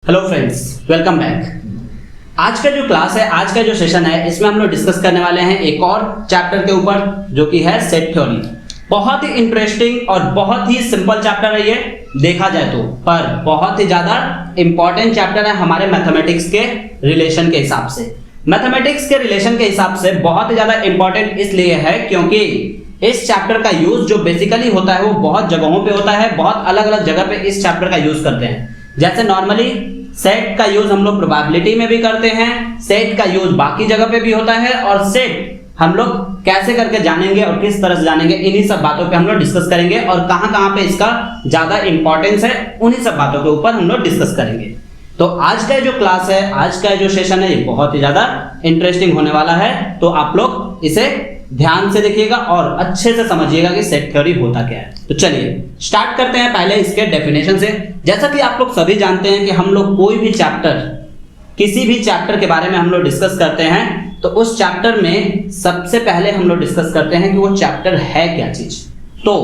Hello friends, welcome back. आज का जो क्लास है, आज का जो सेशन है, इसमें हम लोग डिस्कस करने वाले हैं एक और चैप्टर के ऊपर जो कि है सेट थ्योरी। बहुत ही इंटरेस्टिंग और बहुत ही सिंपल चैप्टर है ये देखा जाए तो, पर बहुत ही ज्यादा इंपॉर्टेंट चैप्टर है हमारे मैथमेटिक्स के रिलेशन के हिसाब से। मैथमेटिक्स के रिलेशन के हिसाब से बहुत ही ज्यादा इंपॉर्टेंट इसलिए है क्योंकि इस चैप्टर का यूज जो बेसिकली होता है वो बहुत जगहों पे होता है, बहुत अलग अलग जगह पे इस चैप्टर का यूज करते हैं। जैसे नॉर्मली सेट का यूज हम लोग प्रोबेबिलिटी में भी करते हैं, सेट का यूज बाकी जगह पे भी होता है, और सेट हम लोग कैसे करके जानेंगे और किस तरह से जानेंगे, इन्हीं सब बातों पे हम लोग डिस्कस करेंगे। और कहां पे इसका ज्यादा इंपॉर्टेंस है, उन्हीं सब बातों के ऊपर हम लोग डिस्कस करेंगे। तो आज का जो क्लास है, आज का जो सेशन है, ये बहुत ही ज्यादा इंटरेस्टिंग होने वाला है। तो आप लोग इसे ध्यान से देखिएगा और अच्छे से समझिएगा कि सेट थ्योरी होता क्या है। तो चलिए स्टार्ट करते हैं पहले इसके डेफिनेशन से। जैसा कि आप लोग सभी जानते हैं कि हम लोग कोई भी चैप्टर, किसी भी चैप्टर के बारे में हम लोग डिस्कस करते हैं तो उस चैप्टर में सबसे पहले हम लोग डिस्कस करते हैं कि वो चैप्टर है क्या चीज। तो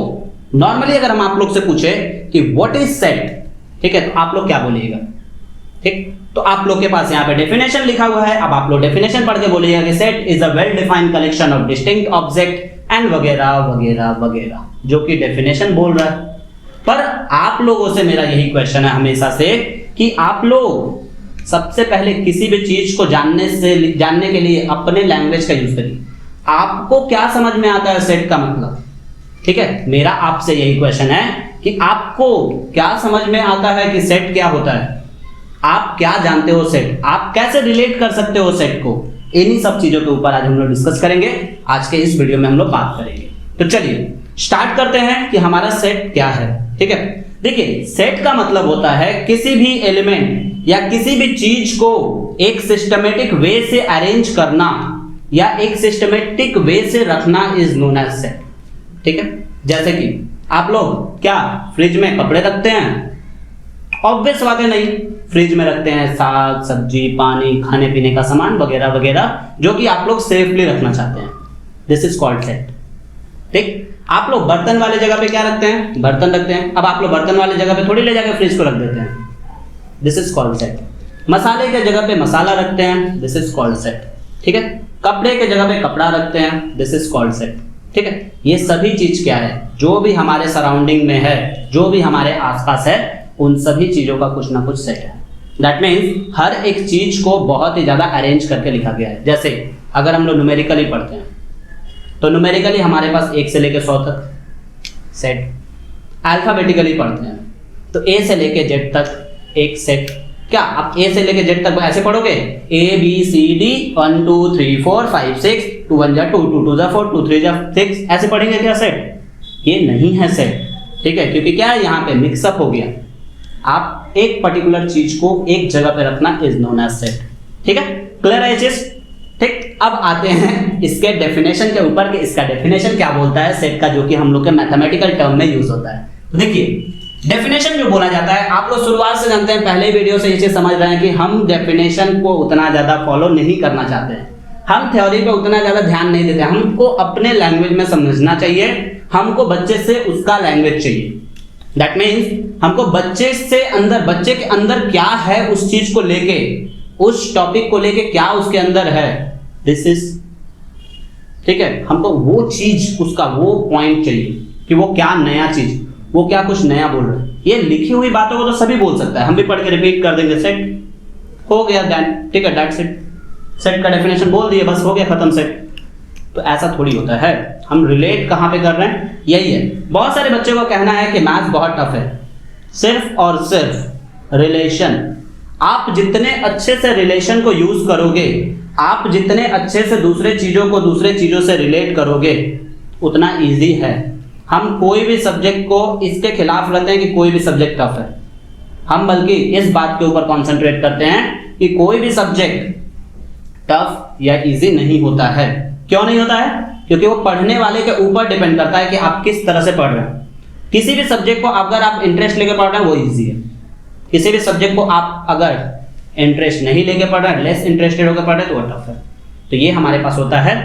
नॉर्मली अगर हम आप लोग से पूछे कि व्हाट इज सेट, ठीक है, तो आप लोग क्या बोलिएगा? ठीक, तो आप लोग के पास यहाँ पे डेफिनेशन लिखा हुआ है। अब आप लोग डेफिनेशन पढ़ के बोलिएगा कि set is a well defined collection of distinct object and वगैरह वगैरह वगैरह, जो कि डेफिनेशन बोल रहा है। पर आप लोगों से मेरा यही क्वेश्चन है हमेशा से कि आप लोग सबसे पहले किसी भी चीज को जानने के लिए अपने लैंग्वेज का यूज करिए। आपको क्या समझ में आता है सेट का मतलब? ठीक है, मेरा आपसे यही क्वेश्चन है कि आपको क्या समझ में आता है कि सेट क्या होता है? आप क्या जानते हो सेट, आप कैसे रिलेट कर सकते हो सेट को? इन्हीं सब चीजों के ऊपर आज हम लोग डिस्कस करेंगे। आज के इस वीडियो में हम लोग बात करेंगे। तो चलिए स्टार्ट करते हैं कि हमारा सेट क्या है। ठीक है, देखिए सेट का मतलब होता है किसी भी एलिमेंट या किसी भी चीज को एक सिस्टमेटिक वे से अरेंज करना या एक सिस्टमेटिक वे से रखना इज नोन एज सेट। ठीक है, जैसे कि आप लोग क्या फ्रिज में कपड़े रखते हैं? ऑब्वियस बात है, नहीं, फ्रिज में रखते हैं साग सब्जी पानी खाने पीने का सामान वगैरह वगैरह, जो कि आप लोग सेफली रखना चाहते हैं। This is called set. ठीक, आप लोग बर्तन वाले जगह पे क्या रखते हैं? बर्तन रखते हैं। अब आप लोग बर्तन वाले जगह पे थोड़ी ले जाकर फ्रिज को रख देते हैं। This is called set. मसाले के जगह पे मसाला रखते हैं। This is called set. ठीक है, कपड़े के जगह पे कपड़ा रखते हैं। This is called set. ठीक है, ये सभी चीज क्या है? जो भी हमारे सराउंडिंग में है, जो भी हमारे आसपास है, उन सभी चीजों का कुछ ना कुछ सेट है। दैट मीन्स हर एक चीज को बहुत ही ज्यादा अरेंज करके लिखा गया है। जैसे अगर हम लोग न्यूमेरिकली पढ़ते हैं तो न्यूमेरिकली हमारे पास 1 से लेकर 100 तक सेट। अल्फाबेटिकली पढ़ते हैं तो A से लेकर Z तक एक सेट। क्या आप A से लेकर Z तक ऐसे पढ़ोगे? A B C D 1 2 3 4 5 6 2 1 2 2 2 4 2 3 6 ऐसे पढ़ेंगे क्या सेट? ये नहीं है सेट। ठीक है, क्योंकि क्या है, यहाँ पे मिक्सअप हो गया। आप एक पर्टिकुलर चीज को एक जगह पे रखना इज नोन एज सेट। ठीक है, क्लियर है ये चीज? ठीक, अब आते हैं इसके डेफिनेशन के ऊपर कि इसका डेफिनेशन क्या बोलता है सेट का, जो कि हम लोग के मैथमेटिकल टर्म में यूज होता है। तो देखिए डेफिनेशन जो बोला जाता है, आप लोग शुरुआत से जानते हैं, पहले वीडियो से ये चीज समझ रहे हैं कि हम डेफिनेशन को उतना ज्यादा फॉलो नहीं करना चाहते हैं। हम थ्योरी पे उतना ज्यादा ध्यान नहीं देते। हमको अपने लैंग्वेज में समझना चाहिए, हमको बच्चे से उसका लैंग्वेज चाहिए। दैट मीन्स हमको बच्चे के अंदर क्या है, उस चीज को लेके, उस टॉपिक को लेके क्या उसके अंदर है, दिस इज, ठीक है, हमको वो चीज, उसका वो पॉइंट चाहिए कि वो क्या नया चीज, वो क्या कुछ नया बोल रहा है। ये लिखी हुई बातों को तो सभी बोल सकता है, हम भी पढ़ के रिपीट कर देंगे, सेट हो गया, देन ठीक है, दैट्स इट। सेट का डेफिनेशन बोल दिए, बस हो गया, खत्म सेट। तो ऐसा थोड़ी होता है। हम रिलेट कहां पे कर रहे हैं, यही है। बहुत सारे बच्चों को कहना है कि मैथ्स बहुत टफ है। सिर्फ और सिर्फ रिलेशन, आप जितने अच्छे से रिलेशन को यूज करोगे, आप जितने अच्छे से दूसरे चीजों से रिलेट करोगे, उतना इजी है। हम कोई भी सब्जेक्ट को इसके खिलाफ रहते हैं कि कोई भी सब्जेक्ट टफ है। हम बल्कि इस बात के ऊपर कॉन्सेंट्रेट करते हैं कि कोई भी सब्जेक्ट टफ या इजी नहीं होता है। क्यों नहीं होता है? क्योंकि वो पढ़ने वाले के ऊपर डिपेंड करता है कि आप किस तरह से पढ़ रहे हैं। किसी भी सब्जेक्ट को अगर आप इंटरेस्ट लेके पढ़ रहे हैं वो इजी है। किसी भी सब्जेक्ट को आप अगर इंटरेस्ट नहीं लेके पढ़ रहे हैं, लेस इंटरेस्टेड होकर पढ़ रहे हैं, तो वो टफ है। तो ये हमारे पास होता है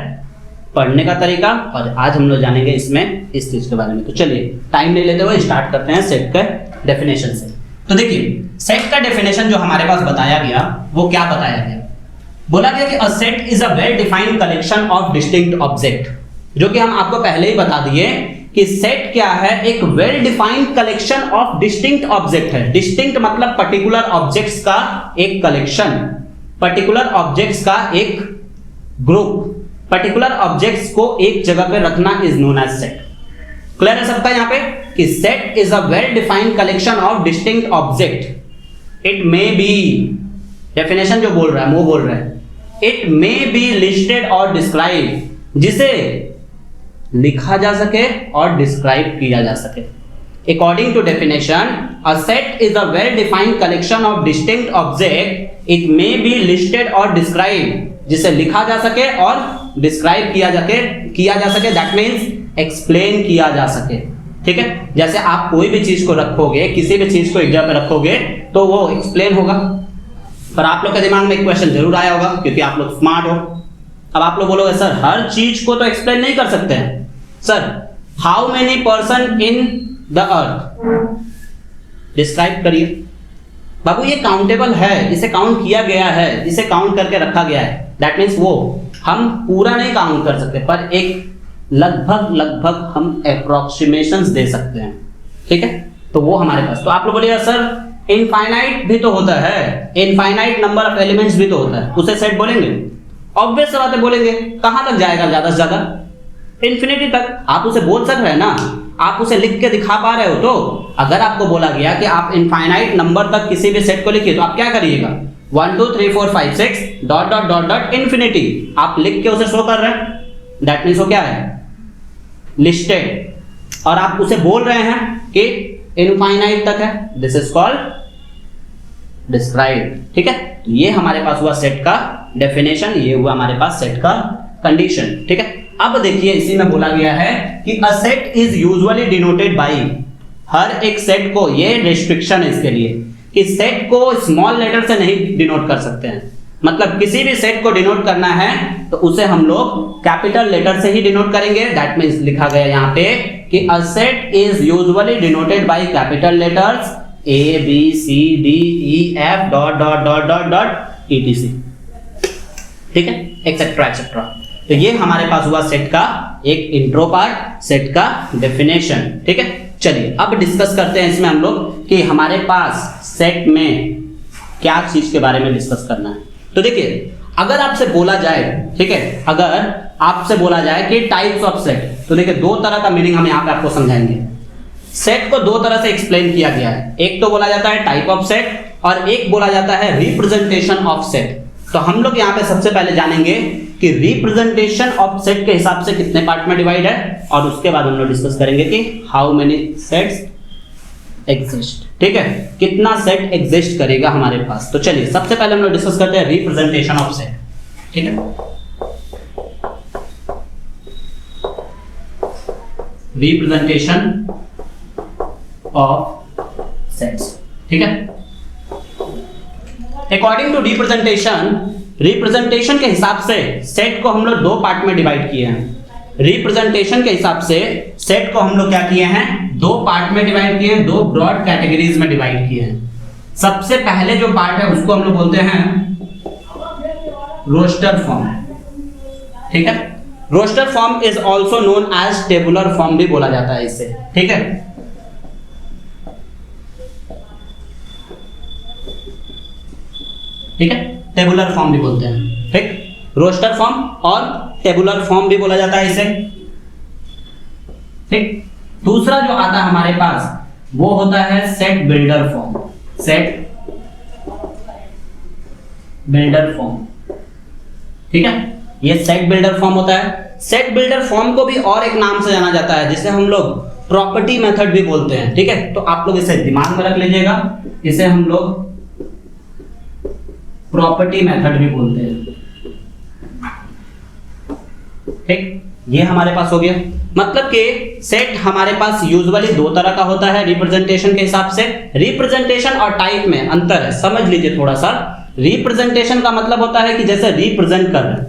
पढ़ने का तरीका, और आज हम लोग जानेंगे इसमें इस चीज के बारे में। तो चलिए टाइम नहीं लेते हुए स्टार्ट करते हैं सेट के डेफिनेशन से। तो देखिए सेट का डेफिनेशन जो हमारे पास बताया गया वो क्या बताया गया, बोला गया कि a set is a well defined collection of distinct object, जो कि हम आपको पहले ही बता दिए कि सेट क्या है, एक well defined collection of distinct object है। डिस्टिंक्ट मतलब पर्टिकुलर ऑब्जेक्ट्स का एक कलेक्शन, पर्टिकुलर ऑब्जेक्ट्स का एक ग्रुप, पर्टिकुलर ऑब्जेक्ट्स को एक जगह पे रखना is known as set. Clear है सबका यहाँ पे कि set is a well defined collection of distinct object. It may be, definition जो बोल रहा है वो बोल रहा है, इट मे बी लिस्टेड और डिस्क्राइब, जिसे लिखा जा सके और डिस्क्राइब किया जा सके। According to definition, a set is a well defined collection of distinct object, it may be listed और डिस्क्राइब, जिसे लिखा जा सके और डिस्क्राइब किया जा सके, दैट मीन्स एक्सप्लेन किया जा सके। ठीक है, जैसे आप कोई भी चीज को रखोगे, किसी भी चीज को एक जगह पे रखोगे तो वो एक्सप्लेन होगा। पर आप लोग के दिमाग में एक क्वेश्चन जरूर आया होगा, क्योंकि आप लोग स्मार्ट हो। अब आप लोग बोलोगे सर हर चीज को तो एक्सप्लेन नहीं कर सकते हैं। Sir how many person in the earth, describe करिए। बाबू ये काउंटेबल है, इसे काउंट किया गया है, इसे काउंट करके रखा गया है, दैट मीन्स वो हम पूरा नहीं काउंट कर सकते, पर एक लगभग हम अप्रोक्सीमेशंस दे सकते हैं। ठीक है, तो वो हमारे पास। तो आप लोग बोलिएगा सर इनफाइनाइट भी तो होता है, इनफाइनाइट नंबर ऑफ एलिमेंट्स भी तो होता है, उसे सेट बोलेंगे? ऑब्वियस सी बात है, बोलेंगे। कहां तक जाएगा? ज्यादा से ज्यादा इंफिनिटी तक। आप उसे बोल सक रहे हैं ना, आप उसे लिख के दिखा पा रहे हो। तो अगर आपको बोला गया कि आप इनफाइनाइट नंबर तक किसी भी सेट को लिखिए, तो आप क्या करिएगा? 1 2 3 4 5 6 dot dot dot dot infinity, आप लिख के उसे शो कर रहे हैं, दैट मीन्स वो क्या है? लिस्टेड। और आप उसे बोल रहे हैं कि इनफाइनाइट तक है, दिस इज कॉल्ड डिस्क्राइब। ठीक है, ये हमारे पास हुआ सेट का डेफिनेशन, ये हुआ हमारे पास सेट का कंडीशन। ठीक है, अब देखिए इसी में बोला गया है कि a set is usually denoted by, हर एक सेट को, ये रिस्ट्रिक्शन है इसके लिए कि सेट को स्मॉल लेटर से नहीं डिनोट कर सकते हैं। मतलब किसी भी सेट को डिनोट करना है तो उसे हम लोग कैपिटल लेटर से ही डिनोट करेंगे। दैट मीन्स लिखा गया यहाँ पे कि a set is usually denoted by capital letters A B C D E F dot dot dot dot dot ETC. ठीक है, एक्सेट्रा एक्सेट्रा। तो ये हमारे पास हुआ सेट का एक इंट्रो पार्ट, सेट का डेफिनेशन। ठीक है, चलिए अब डिस्कस करते हैं इसमें हम लोग कि हमारे पास सेट में क्या चीज के बारे में डिस्कस करना है। तो देखिए अगर आपसे बोला जाए, ठीक है, अगर आपसे बोला जाए कि टाइप्स ऑफ सेट, तो देखिए दो तरह का मीनिंग हम यहाँ पे आपको समझाएंगे। सेट को दो तरह से एक्सप्लेन किया गया है, एक तो बोला जाता है टाइप ऑफ सेट और एक बोला जाता है रिप्रेजेंटेशन ऑफ सेट। तो हम लोग यहाँ पे सबसे पहले जानेंगे कि रिप्रेजेंटेशन ऑफ सेट के हिसाब से कितने पार्ट में डिवाइड है, और उसके बाद हम लोग डिस्कस करेंगे कि हाउ मेनी सेट्स एग्जिस्ट। ठीक है, कितना सेट एग्जिस्ट करेगा हमारे पास। तो चलिए सबसे पहले हम लोग डिस्कस करते हैं रिप्रेजेंटेशन ऑफ सेट। ठीक है, रिप्रेजेंटेशन ऑफ सेट्स। ठीक है, अकॉर्डिंग टू रिप्रेजेंटेशन के हिसाब से सेट को हम लोग दो पार्ट में डिवाइड किए हैं। रिप्रेजेंटेशन के हिसाब से सेट को हम लोग क्या किए हैं? दो पार्ट में डिवाइड किए हैं, दो ब्रॉड कैटेगरीज में डिवाइड किए हैं। सबसे पहले जो पार्ट है उसको हम लोग बोलते हैं रोस्टर फॉर्म। ठीक है, roster form is also known as tabular form भी बोला जाता है इसे। ठीक है, ठीक है, टेबुलर फॉर्म भी बोलते हैं। ठीक, रोस्टर फॉर्म और टेबुलर फॉर्म भी बोला जाता है इसे। ठीक, दूसरा जो आता है हमारे पास वो होता है set builder form. Set builder form, ठीक है, ये सेट बिल्डर फॉर्म होता है। सेट बिल्डर फॉर्म को भी और एक नाम से जाना जाता है जिसे हम लोग प्रॉपर्टी मेथड भी बोलते हैं। ठीक है, तो आप लोग इसे दिमाग में रख लीजिएगा, इसे हम लोग प्रॉपर्टी मेथड भी बोलते हैं। ठीक, ये हमारे पास हो गया। मतलब कि सेट हमारे पास यूजुअली दो तरह का होता है रिप्रेजेंटेशन के हिसाब से। रिप्रेजेंटेशन और टाइप में अंतर है, समझ लीजिए थोड़ा सा। रिप्रेजेंटेशन का मतलब होता है कि जैसे रिप्रेजेंट कर रहे हैं,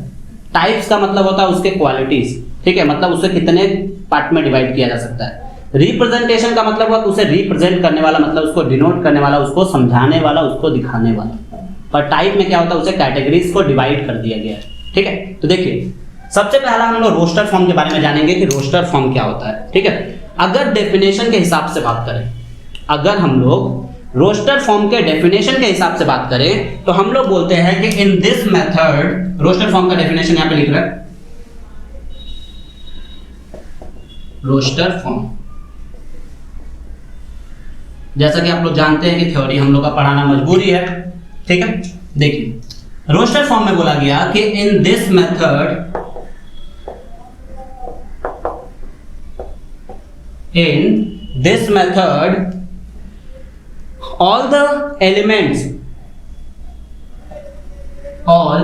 टाइप्स का मतलब होता है उसके क्वालिटीज। ठीक है, मतलब उसे कितने पार्ट में डिवाइड किया जा सकता है। रिप्रेजेंटेशन का मतलब हुआ उसे रिप्रेजेंट करने वाला, मतलब उसको डिनोट करने वाला, उसको समझाने वाला, उसको दिखाने वाला। पर टाइप में क्या होता है, उसे कैटेगरीज को डिवाइड कर दिया गया है। ठीक है, तो देखिए सबसे पहला हम लोग रोस्टर फॉर्म के बारे में जानेंगे कि रोस्टर फॉर्म क्या होता है। ठीक है, अगर डेफिनेशन के हिसाब से बात करें, अगर हम लोग रोस्टर फॉर्म के डेफिनेशन के हिसाब से बात करें तो हम लोग बोलते हैं कि in this method, roster form का डेफिनेशन यहां पे लिख रहा है, रोस्टर फॉर्म, जैसा कि आप लोग जानते हैं कि थ्योरी हम लोग का पढ़ाना मजबूरी है। ठीक है, देखिए रोस्टर फॉर्म में बोला गया कि in this method, in this method all the elements of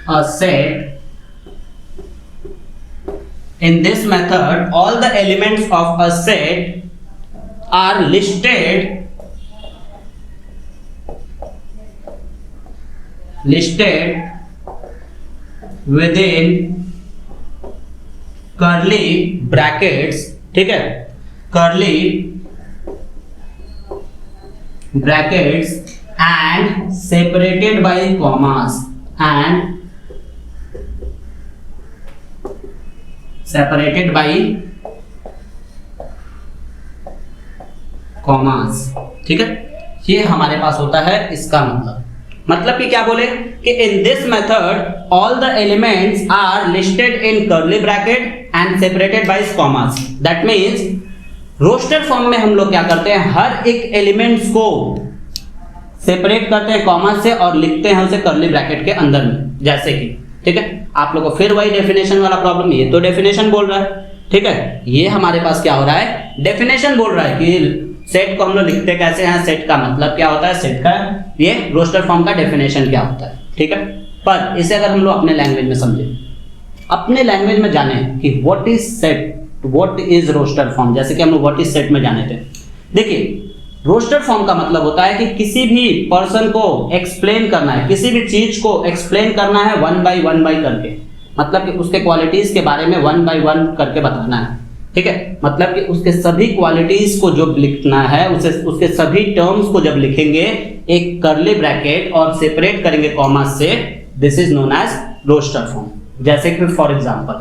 a set, in this method all the elements of a set are listed within curly brackets, ठीक है, curly brackets and separated by commas, ठीक है, ये हमारे पास होता है इसका मतलब कि क्या बोले कि in this method all the elements are listed in curly bracket and separated by commas. That means roster form में हम लोग क्या करते हैं, हर एक एलिमेंट्स को सेपरेट करते हैं कॉमा से और लिखते हैं उसे कर्ली ब्रैकेट के अंदर में, जैसे कि, ठीक है, आप लोगों को फिर वही डेफिनेशन वाला प्रॉब्लम, ये तो डेफिनेशन बोल रहा है। ठीक है, ये हमारे पास क्या हो रहा है, डेफिनेशन बोल रहा है कि सेट को हम लोग लिखते कैसे हैं, सेट का मतलब क्या होता है, सेट का ये रोस्टर फॉर्म का डेफिनेशन क्या होता है। ठीक है, पर इसे अगर हम लोग अपने लैंग्वेज में समझें, अपने लैंग्वेज में जाने कि what is set, what is roster form, जैसे कि हम लोग व्हाट इज सेट में जाने थे। देखिए रोस्टर फॉर्म का मतलब होता है कि किसी भी पर्सन को एक्सप्लेन करना है, किसी भी चीज को एक्सप्लेन करना है वन बाय करके, मतलब कि उसके क्वालिटीज के बारे में वन बाय वन करके बताना है। ठीक है, मतलब कि उसके सभी क्वालिटीज को जो लिखना है, उसे उसके सभी टर्म्स को जब लिखेंगे एक कर्ली ब्रैकेट और सेपरेट करेंगे कॉमा से, this is known as roster form. जैसे कि फॉर एग्जांपल,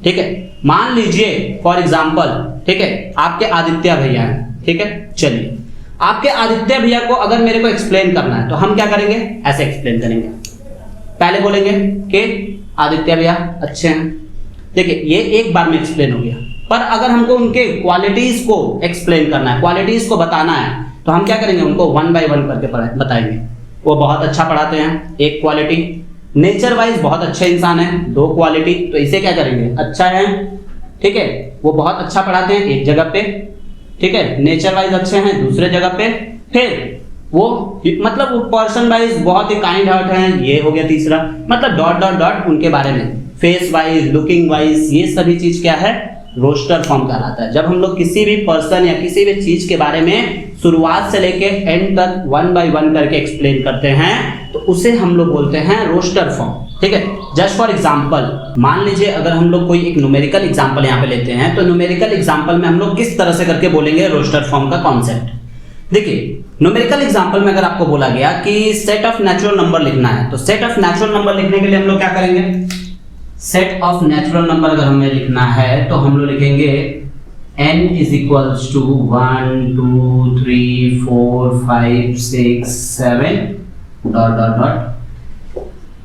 ठीक है, मान लीजिए फॉर एग्जांपल, ठीक है, आपके आदित्य भैया हैं, ठीक है, चलिए आपके आदित्य भैया को अगर मेरे को एक्सप्लेन करना है तो हम क्या करेंगे, ऐसे एक्सप्लेन करेंगे। पहले बोलेंगे कि आदित्य भैया अच्छे हैं, देखिए ये एक बार में एक्सप्लेन हो गया। पर अगर हमको उनके क्वालिटीज को एक्सप्लेन करना है, क्वालिटीज को बताना है, तो हम क्या करेंगे, उनको वन बाय वन करके बताएंगे। वो बहुत अच्छा पढ़ाते हैं, एक क्वालिटी, नेचर वाइज बहुत अच्छे इंसान है, दो क्वालिटी, तो इसे क्या करेंगे, अच्छा है। ठीक है, वो बहुत अच्छा पढ़ाते हैं एक जगह पे, ठीक है, नेचर वाइज अच्छे हैं दूसरे जगह पे, फिर वो मतलब वो पर्सन वाइज बहुत ही काइंड हार्ट हैं, ये हो गया तीसरा, मतलब डॉट डॉट डॉट उनके बारे में, फेस वाइज, लुकिंग वाइज, ये सभी चीज क्या है, रोस्टर फॉर्म कहलाता है। जब हम लोग किसी भी पर्सन या किसी भी चीज के बारे में शुरुआत से लेके एंड तक वन बाय वन करके एक्सप्लेन करते हैं तो उसे हम लोग बोलते हैं रोस्टर फॉर्म। ठीक है, जस्ट फॉर एग्जांपल, मान लीजिए अगर हम लोग कोई एक न्यूमेरिकल एग्जांपल यहाँ पे लेते हैं तो न्यूमेरिकल एग्जांपल में हम लोग किस तरह से करके बोलेंगे रोस्टर फॉर्म का कॉन्सेप्ट। देखिए न्यूमेरिकल एग्जांपल में अगर आपको बोला गया कि सेट ऑफ नेचुरल नंबर लिखना है, तो सेट ऑफ नेचुरल नंबर लिखने के लिए हम लोग क्या करेंगे, सेट ऑफ नेचुरल नंबर अगर हमें लिखना है तो हम लोग लिखेंगे n is equals to 1 2 3 4 5 6 7 dot dot dot.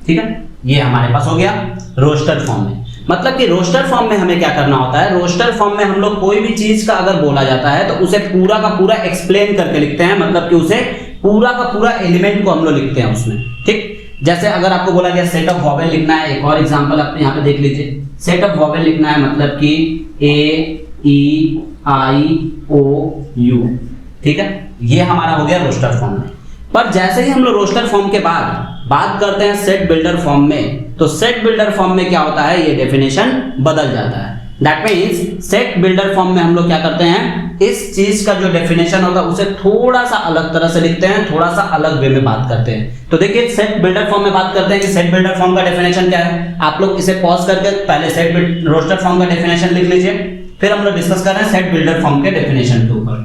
ठीक है, ये हमारे पास हो गया रोस्टर फॉर्म में। मतलब कि रोस्टर फॉर्म में हमें क्या करना होता है, रोस्टर फॉर्म में हम लोग कोई भी चीज का अगर बोला जाता है तो उसे पूरा का पूरा एक्सप्लेन करके लिखते हैं, मतलब कि उसे पूरा का पूरा एलिमेंट को हम लोग लिखते हैं उसमें। ठीक, जैसे अगर आपको बोला गया सेट ऑफ वॉवेल लिखना है, एक और एग्जांपल आप यहाँ पे देख लीजिए, सेट ऑफ वॉवेल लिखना है मतलब कि ए ई आई ओ यू। ठीक है, ये हमारा हो गया रोस्टर फॉर्म में। पर जैसे ही हम लोग रोस्टर फॉर्म के बाद बात करते हैं सेट बिल्डर फॉर्म में, तो सेट बिल्डर फॉर्म में क्या होता है, ये डेफिनेशन बदल जाता है। That means set builder form में हम लोग क्या करते हैं, इस चीज का जो डेफिनेशन होता है उसे थोड़ा सा अलग तरह से लिखते हैं, थोड़ा सा अलग वे में बात करते हैं। तो देखिए सेट बिल्डर फॉर्म में बात करते हैं कि सेट बिल्डर फॉर्म का डेफिनेशन क्या है। आप लोग इसे पॉज करके पहले सेट रोस्टर फॉर्म का डेफिनेशन लिख लीजिए, फिर हम लोग डिस्कस कर रहे हैं सेट बिल्डर फॉर्म के डेफिनेशन के ऊपर।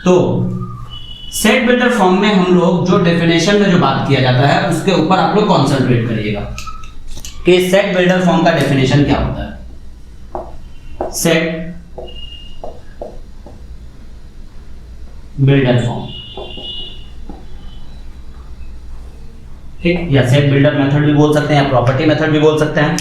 तो सेट बिल्डर फॉर्म में हम लोग जो डेफिनेशन में जो बात किया जाता है उसके ऊपर आप लोग कॉन्सेंट्रेट करिएगा कि सेट बिल्डर फॉर्म का डेफिनेशन क्या होता है। सेट बिल्डर फॉर्म, ठीक, या सेट बिल्डर मेथड भी बोल सकते हैं या प्रॉपर्टी मेथड भी बोल सकते हैं।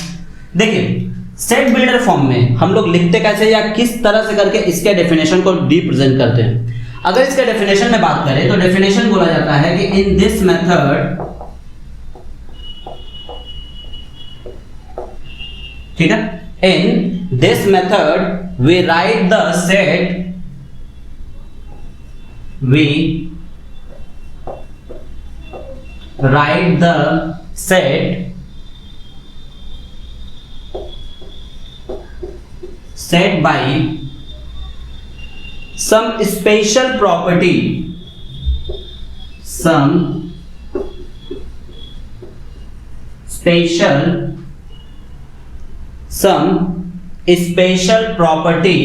देखिए सेट बिल्डर फॉर्म में हम लोग लिखते कैसे या किस तरह से करके इसके डेफिनेशन को रिप्रेजेंट करते हैं। अगर इसके डेफिनेशन में बात करें तो डेफिनेशन बोला जाता है कि इन दिस मेथड, ठीक है, in this method we write the set, we write the set by some special property, some special property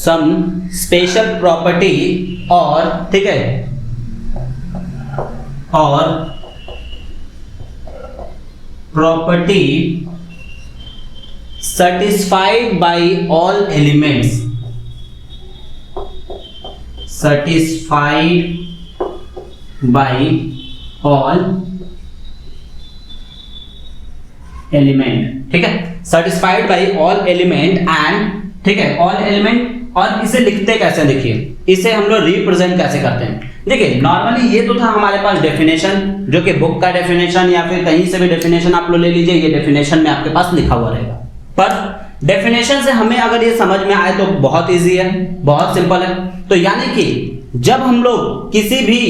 some special property और, ठीक है, और property satisfied by all elements, satisfied by all element, ठीक है, satisfied by all element and, ठीक है, all element। और इसे लिखते कैसे, देखिए इसे हम लोग रिप्रेजेंट कैसे करते हैं। देखिए नॉर्मली ये तो था हमारे पास डेफिनेशन, जो कि बुक का डेफिनेशन या फिर कहीं से भी डेफिनेशन आप लोग ले लीजिए, ये डेफिनेशन में आपके पास लिखा हुआ रहेगा। पर डेफिनेशन से हमें अगर ये समझ में आए तो बहुत इजी है, बहुत सिंपल है। तो यानी कि जब हम लोग किसी भी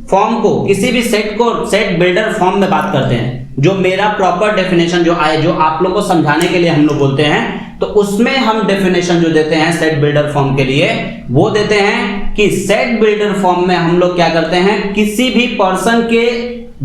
फॉर्म को, किसी भी सेट को सेट बिल्डर फॉर्म में बात करते हैं, जो मेरा प्रॉपर डेफिनेशन जो आए, जो आप लोग को समझाने के लिए हम लोग बोलते हैं, तो उसमें हम डेफिनेशन जो देते हैं सेट बिल्डर फॉर्म के लिए वो देते हैं कि सेट बिल्डर फॉर्म में हम लोग क्या करते हैं, किसी भी पर्सन के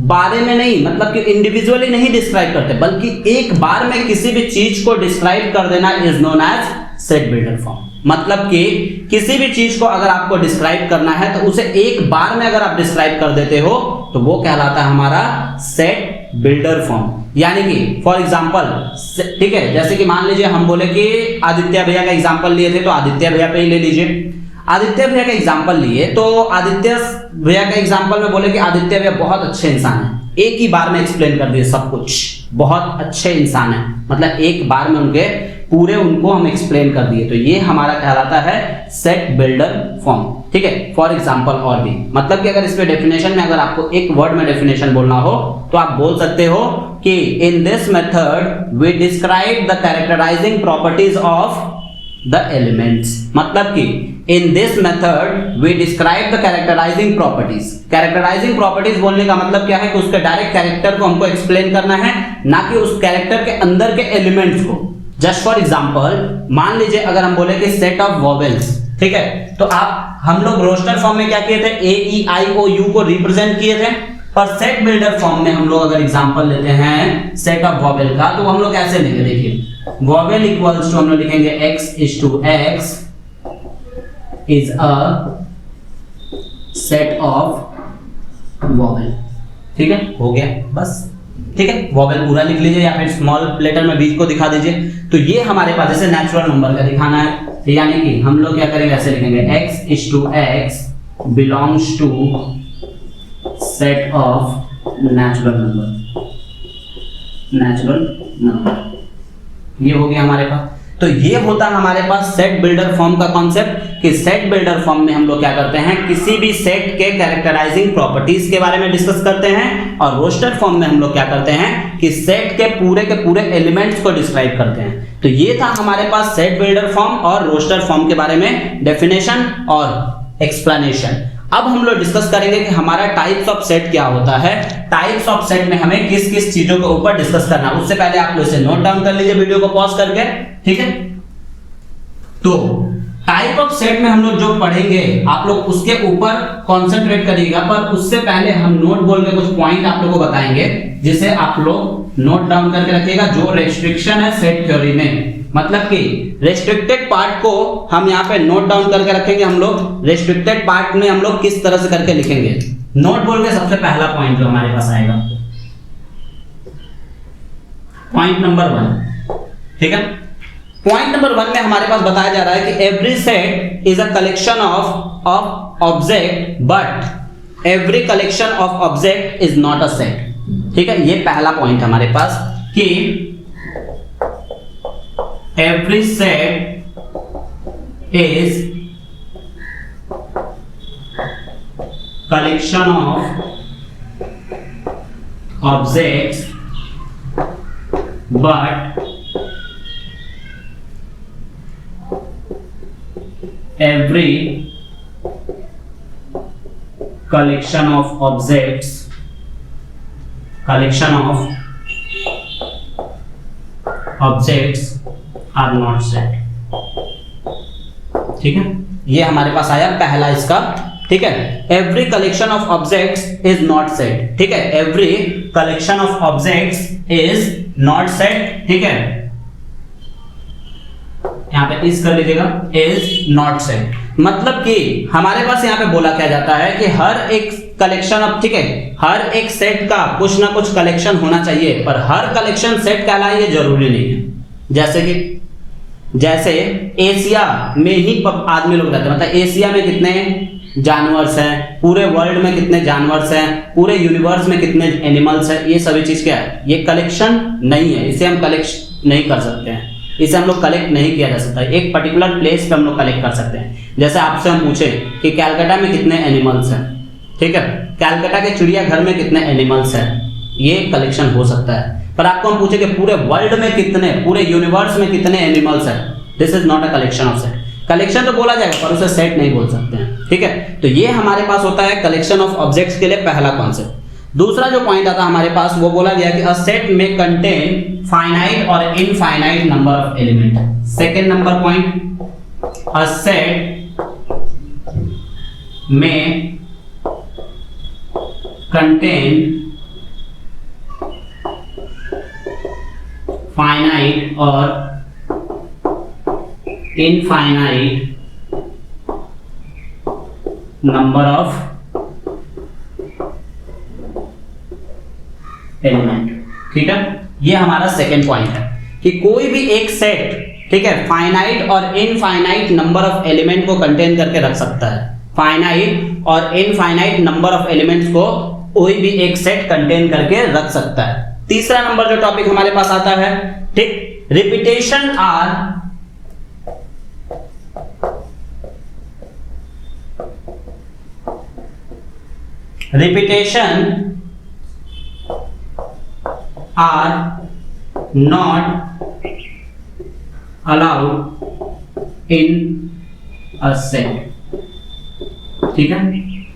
बारे में नहीं, मतलब कि इंडिविजुअली नहीं डिस्क्राइब करते, बल्कि एक बार में किसी भी चीज को डिस्क्राइब कर देना is known as set builder form. मतलब कि किसी भी चीज को अगर आपको डिस्क्राइब करना है तो उसे एक बार में अगर आप डिस्क्राइब कर देते हो तो वो कहलाता है हमारा सेट बिल्डर फॉर्म। यानी कि फॉर एग्जांपल, ठीक है, जैसे कि मान लीजिए हम बोले कि आदित्य भैया का एग्जांपल लिए थे तो आदित्य भैया पे ही ले लीजिए। आदित्य भैया का एग्जांपल लिए तो आदित्य भैया का एग्जांपल में बोले कि आदित्य भैया बहुत अच्छे इंसान हैं, एक ही बार में एक्सप्लेन कर दिए सब कुछ, बहुत अच्छे इंसान हैं, मतलब एक बार में उनके पूरे उनको हम एक्सप्लेन कर दिए, तो ये हमारा कहलाता है सेट बिल्डर फॉर्म। ठीक है, फॉर एग्जांपल और भी, मतलब कि अगर इसमें डेफिनेशन में अगर आपको एक वर्ड में डेफिनेशन बोलना हो तो आप बोल सकते हो कि in this method we describe the characterising properties of the elements. मतलब कि in this method we describe the characterising properties. Characterising properties बोलने का मतलब क्या है कि उसके डायरेक्ट कैरेक्टर को हमको एक्सप्लेन करना है, ना कि उस कैरेक्टर के अंदर के एलिमेंट्स को। जस्ट फॉर एग्जांपल, मान लीजिए अगर हम बोले कि सेट ऑफ वॉवेल्स, ठीक है, तो आप हम लोग रोस्टर फॉर्म में क्या किए थे, ए ई आई ओ यू को रिप्रेजेंट किए थे, पर सेट बिल्डर फॉर्म में हम लोग अगर एग्जांपल लेते हैं सेट ऑफ वॉवेल का, तो हम लोग कैसे लेंगे, देखिए वॉवेल इक्वल्स टू हम लोग लिखेंगे x is to x is a set of vowel. ठीक है, हो गया बस। ठीक है, वॉवेल पूरा लिख लीजिए या फिर स्मॉल लेटर में बीच को दिखा दीजिए। तो ये हमारे पास जैसे नेचुरल नंबर का दिखाना है, यानी कि हम लोग क्या करेंगे, ऐसे लिखेंगे x is to x belongs to set of natural number. ये हो गया हमारे पास। तो ये होता है हमारे पास सेट बिल्डर फॉर्म का कॉन्सेप्ट कि सेट बिल्डर फॉर्म में हम लोग क्या करते हैं, किसी भी सेट के कैरेक्टराइजिंग प्रॉपर्टीज के बारे में डिस्कस करते हैं, और रोस्टर फॉर्म में हम लोग क्या करते हैं कि सेट के पूरे एलिमेंट्स को डिस्क्राइब करते हैं। तो ये था हमारे पास सेट बिल्डर फॉर्म और रोस्टर फॉर्म के बारे में डेफिनेशन और एक्सप्लेनेशन। अब हम लोग डिस्कस करेंगे कि हमारा टाइप्स ऑफ सेट क्या होता है, टाइप्स ऑफ सेट में हमें किस किस चीजों के ऊपर डिस्कस करना है। उससे पहले आप लोग इसे नोट डाउन कर लीजिए वीडियो को पॉज करके, ठीक है। तो टाइप ऑफ सेट में हम लोग जो पढ़ेंगे आप लोग उसके ऊपर कंसंट्रेट करिएगा, पर उससे पहले हम नोट बोल के कुछ पॉइंट आप लोगों को बताएंगे जिसे आप लोग नोट डाउन करके रखिएगा। जो रेस्ट्रिक्शन है सेट थ्योरी में, मतलब कि रेस्ट्रिक्टेड पार्ट को हम यहाँ पे नोट डाउन करके रखेंगे। हम लोग रेस्ट्रिक्टेड पार्ट में हम लोग किस तरह से करके लिखेंगे, नोट बोल के सबसे पहला पॉइंट जो हमारे पास आएगा, पॉइंट नंबर 1, ठीक है। पॉइंट नंबर 1 में हमारे पास बताया जा रहा है कि every set is a collection of object but every collection of object is not a set, ठीक है। ये पहला पॉइंट हमारे पास कि every set is collection of objects but every collection of objects are not set, ठीक है। ये हमारे पास आया पहला इसका, ठीक है। every collection of objects is not set, ठीक है। every collection of objects is not set, ठीक है। यहाँ पे इस कर लीजिएगा, इज नॉट सेट, मतलब कि हमारे पास यहाँ पे बोला क्या जाता है कि हर एक कलेक्शन ऑफ, ठीक है, हर एक सेट का कुछ ना कुछ कलेक्शन होना चाहिए, पर हर कलेक्शन सेट कहलाए ये जरूरी नहीं है। जैसे एशिया में ही आदमी लोग रहते हैं, मतलब एशिया में कितने जानवर्स हैं, पूरे वर्ल्ड में कितने जानवर्स हैं, पूरे यूनिवर्स में कितने एनिमल्स हैं, ये सभी चीज क्या है, ये कलेक्शन नहीं है, इसे हम कलेक्ट नहीं कर सकते हैं, इसे हम लोग कलेक्ट नहीं किया जा सकता। एक पर्टिकुलर प्लेस पे हम लोग कलेक्ट कर सकते हैं। जैसे आपसे हम पूछे कि कलकत्ता में कितने एनिमल्स हैं, ठीक है, कलकत्ता के चिड़ियाघर में कितने एनिमल्स हैं, ये कलेक्शन हो सकता है। पर आपको हम पूछे कि पूरे वर्ल्ड में कितने, पूरे यूनिवर्स में कितने एनिमल्स हैं, this is not a collection of set. Collection तो बोला जाएगा पर उसे सेट नहीं बोल सकते हैं, ठीक है। तो ये हमारे पास होता है कलेक्शन ऑफ ऑब्जेक्ट्स के लिए पहला कॉन्सेप्ट। दूसरा जो पॉइंट आता है हमारे पास, वो बोला गया कि अ सेट में कंटेन फाइनाइट और infinite number of element. Second number point, a set में कंटेन फाइनाइट और इनफाइनाइट नंबर ऑफ एलिमेंट, ठीक है। ये हमारा सेकेंड पॉइंट है कि कोई भी एक सेट, ठीक है, फाइनाइट और इनफाइनाइट नंबर ऑफ एलिमेंट को कंटेन करके रख सकता है। फाइनाइट और इनफाइनाइट नंबर ऑफ एलिमेंट्स को कोई भी एक सेट कंटेन करके रख सकता है। तीसरा नंबर जो टॉपिक हमारे पास आता है, ठीक, repetition are not allowed in a set, ठीक है,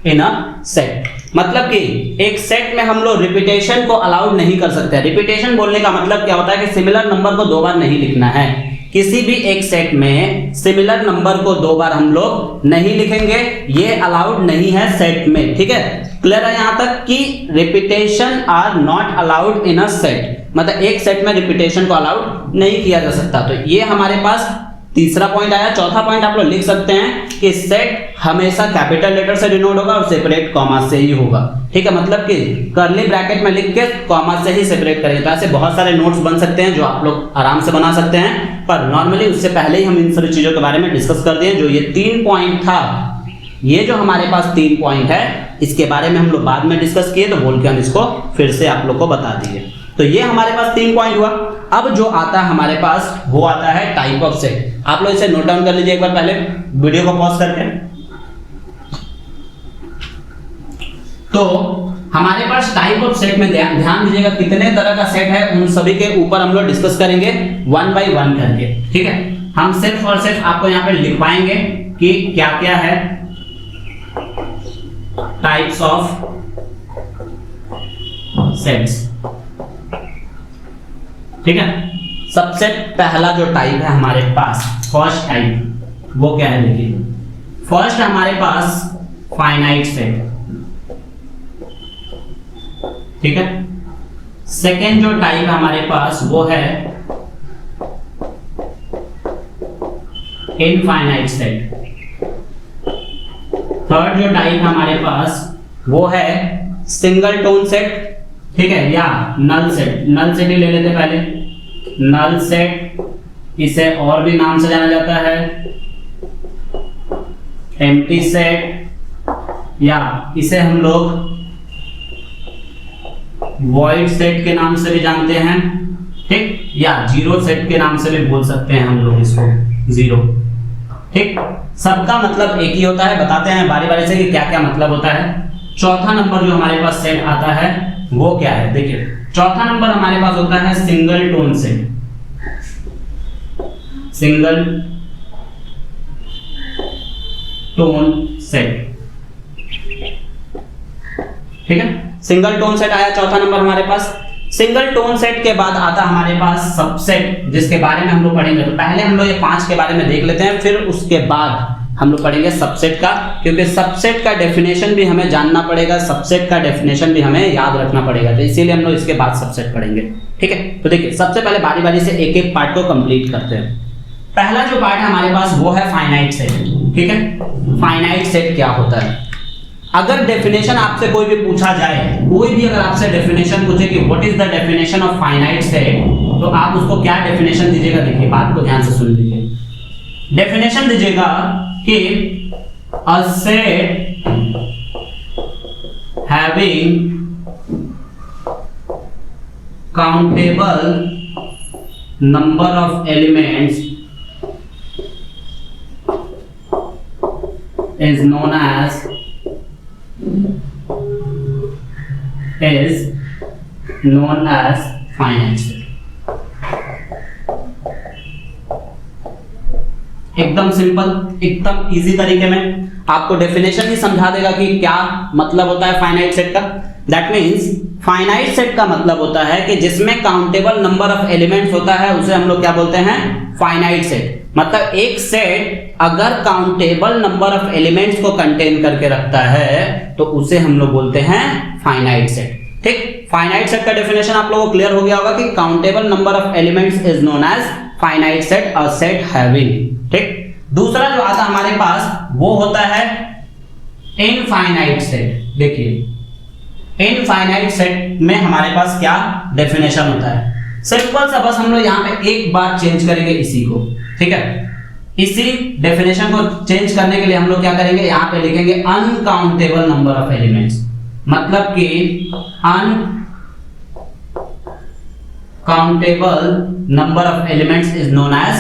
इन अ सेट। मतलब कि एक सेट में हम लोग रिपीटेशन को अलाउड नहीं कर सकते। रिपीटेशन बोलने का मतलब क्या होता है कि सिमिलर नंबर को दो बार नहीं लिखना है। किसी भी एक सेट में सिमिलर नंबर को दो बार हम लोग नहीं लिखेंगे, ये अलाउड नहीं है सेट में, ठीक है। क्लियर है यहां तक कि repetition are not allowed in a set, मतलब एक सेट में रिपीटेशन को अलाउड नहीं किया जा सकता। तो ये हमारे पास तीसरा पॉइंट आया। चौथा पॉइंट आप लोग लिख सकते हैं कि सेट हमेशा कैपिटल लेटर से डिनोट होगा और सेपरेट कॉमा से ही होगा, ठीक है। मतलब कि कर्ली ब्रैकेट में लिख के कॉमा से ही सेपरेट करेंगे। तो ऐसे बहुत सारे नोट्स बन सकते हैं जो आप लोग आराम से बना सकते हैं, पर नॉर्मली उससे पहले ही हम इन सारी चीजों के बारे में डिस्कस कर दिए। जो ये 3 पॉइंट था, ये जो हमारे पास 3 पॉइंट है, इसके बारे में हम लोग बाद में डिस्कस किए, तो बोल के हम इसको फिर से आप लोग को बता दिए। तो ये हमारे पास 3 पॉइंट हुआ। अब जो आता है हमारे पास, वो आता है टाइप ऑफ सेट। आप लोग इसे नोट डाउन कर लीजिए एक बार, पहले वीडियो को पॉज करके। तो हमारे पास टाइप ऑफ सेट में ध्यान दीजिएगा कितने तरह का सेट है, उन सभी के ऊपर हम लोग डिस्कस करेंगे 1 बाय 1 करके, ठीक है। हम सिर्फ और सिर्फ आपको यहाँ पे लिखवाएंगे कि क्या क्या है टाइप्स ऑफ सेट्स। ठीक है, सबसे पहला जो टाइप है हमारे पास, फर्स्ट टाइप, वो क्या है देखिए। फर्स्ट हमारे पास फाइनाइट सेट। ठीक है, सेकेंड जो टाइप है हमारे पास वो है इनफाइनाइट सेट। थर्ड जो टाइप है हमारे पास वो है सिंगल टोन सेट। ठीक है, या नल सेट। नल सेट ही ले लेते पहले। नल सेट, इसे और भी नाम से जाना जाता है, एम्प्टी सेट, या इसे हम लोग वॉइड सेट के नाम से भी जानते हैं। ठीक, या जीरो सेट के नाम से भी बोल सकते हैं हम लोग इसको, जीरो। ठीक, सबका मतलब एक ही होता है। बताते हैं बारी बारी से कि क्या क्या मतलब होता है। चौथा नंबर जो हमारे पास सेट आता है वो क्या है देखिए। चौथा नंबर हमारे पास होता है single tone set. Single tone set. ठीक है, सिंगल टोन सेट आया चौथा नंबर हमारे पास। सिंगल टोन सेट के बाद आता हमारे पास सबसेट, जिसके बारे में हम लोग पढ़ेंगे। तो पहले हम लोग ये 5 के बारे में देख लेते हैं, फिर उसके बाद हम लोग पढ़ेंगे सबसेट का, क्योंकि सबसेट का डेफिनेशन भी हमें जानना पड़ेगा, सबसेट का डेफिनेशन भी हमें याद रखना पड़ेगा। तो इसीलिए हम लोग इसके बाद सबसेट पढ़ेंगे। ठीक है, तो देखिए सबसे पहले बारी बारी से एक एक पार्ट को कंप्लीट करते हैं। पहला जो पार्ट है हमारे पास वो है फाइनाइट सेट। ठीक है, फाइनाइट सेट क्या होता है। अगर डेफिनेशन आपसे कोई भी पूछा जाए, कोई भी अगर आपसे डेफिनेशन पूछे कि what is the definition of finite set, तो आप उसको क्या डेफिनेशन दीजिएगा देखिए, बात को ध्यान से सुन लीजिए। डेफिनेशन दीजिएगा कि a set having countable number of elements is known as finite set। एकदम सिंपल, एकदम इजी तरीके में आपको डेफिनेशन ही समझा देगा कि क्या मतलब होता है फाइनाइट सेट का। दैट मीन्स फाइनाइट सेट का मतलब होता है कि जिसमें काउंटेबल नंबर ऑफ एलिमेंट्स होता है, उसे हम लोग क्या बोलते हैं, फाइनाइट सेट। मतलब एक सेट अगर काउंटेबल नंबर ऑफ एलिमेंट्स को कंटेन करके रखता है तो उसे हम लोग बोलते हैं फाइनाइट सेट। ठीक, फाइनाइट सेट का डेफिनेशन आप लोगों को क्लियर हो गया होगा कि countable number of elements is known as finite set, a set having. ठीक, दूसरा जो आता हमारे पास वो होता है इनफाइनाइट सेट। देखिए इनफाइनाइट सेट में हमारे पास क्या डेफिनेशन होता है। सिंपल सा, बस हम लोग यहाँ पे एक बार चेंज करेंगे इसी को। ठीक है, इसी डेफिनेशन को चेंज करने के लिए हम लोग क्या करेंगे, यहाँ पे लिखेंगे अनकाउंटेबल नंबर ऑफ एलिमेंट्स। मतलब कि uncountable number of elements is known as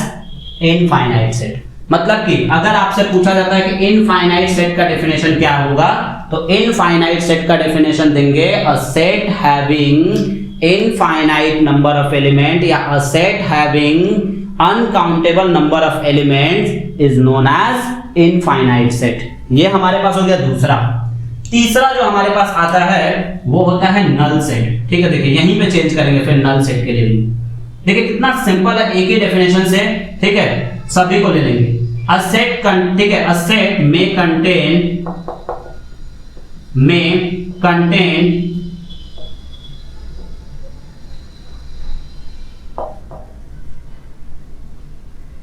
infinite set. मतलब कि अगर आपसे पूछा जाता है कि इनफाइनाइट सेट का डेफिनेशन क्या होगा, तो इनफाइनाइट सेट का डेफिनेशन देंगे a set having infinite number of element, या a set having uncountable number of elements is known as infinite set. ये हमारे पास हो गया दूसरा। तीसरा जो हमारे पास आता है वो होता है नल सेट। ठीक है, देखिए यहीं पे चेंज करेंगे फिर नल सेट के लिए भी। देखिए कितना सिंपल है, एक ही डेफिनेशन से ठीक है सभी को ले लेंगे। अ सेट, ठीक है, अ सेट में कंटेन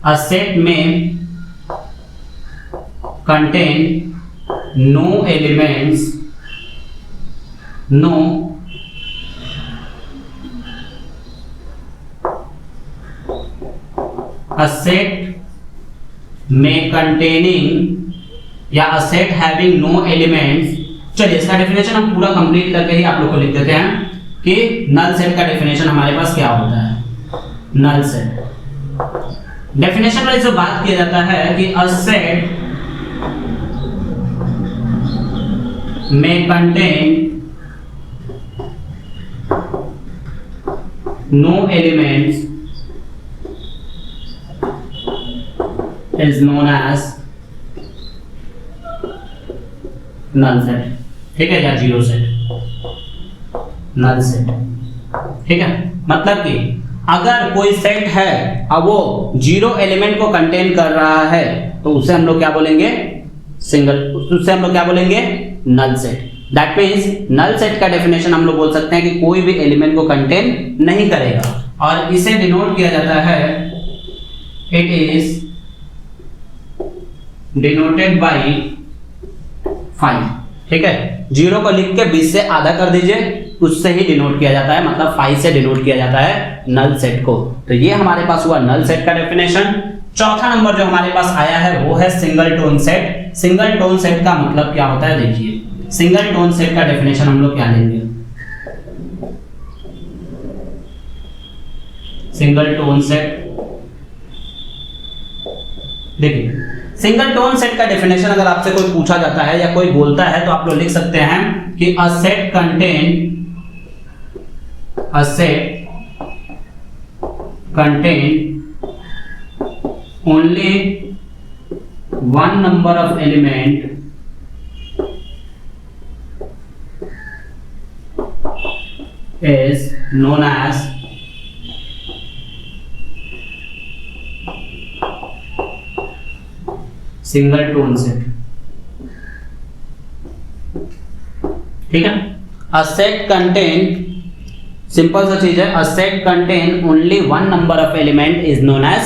a set में contain no elements, no a set में containing या a set having no elements। चलिए इसका डेफिनेशन हम पूरा कंप्लीट करके ही आप लोग को लिख देते हैं कि नल सेट का डेफिनेशन हमारे पास क्या होता है। नल सेट डेफिनेशन में जो बात किया जाता है कि अ सेट में contain no elements is known as null set. ठीक है, या जीरो सेट, नल सेट। ठीक है, मतलब कि अगर कोई सेट है अब वो जीरो एलिमेंट को कंटेन कर रहा है तो उसे हम लोग क्या बोलेंगे, उसे हम लोग क्या बोलेंगे, null set. That means null set का डेफिनेशन हम लोग बोल सकते हैं कि कोई भी एलिमेंट को कंटेन नहीं करेगा, और इसे डिनोट किया जाता है, इट इज डिनोटेड बाई 5। ठीक है, जीरो को लिख के 20 से आधा कर दीजिए, उससे ही डिनोट किया जाता है, मतलब 5 से डिनोट किया जाता है नल सेट को। तो ये हमारे पास हुआ नल सेट का डेफिनेशन। चौथा नंबर जो हमारे पास आया है वो है single tone set. Single tone set का मतलब क्या होता है, देखिए सिंगल टोन सेट का डेफिनेशन हम लोग क्या लेंगे, सिंगल टोन सेट। देखिए सिंगल टोन सेट का डेफिनेशन अगर आपसे कोई पूछा जाता है या कोई बोलता है तो आप लोग लिख सकते हैं कि a set contain only one number of element is known as singleton set. ठीक है, अ सेट कंटेन, सिंपल सा चीज है, a set contain only one number of element is known as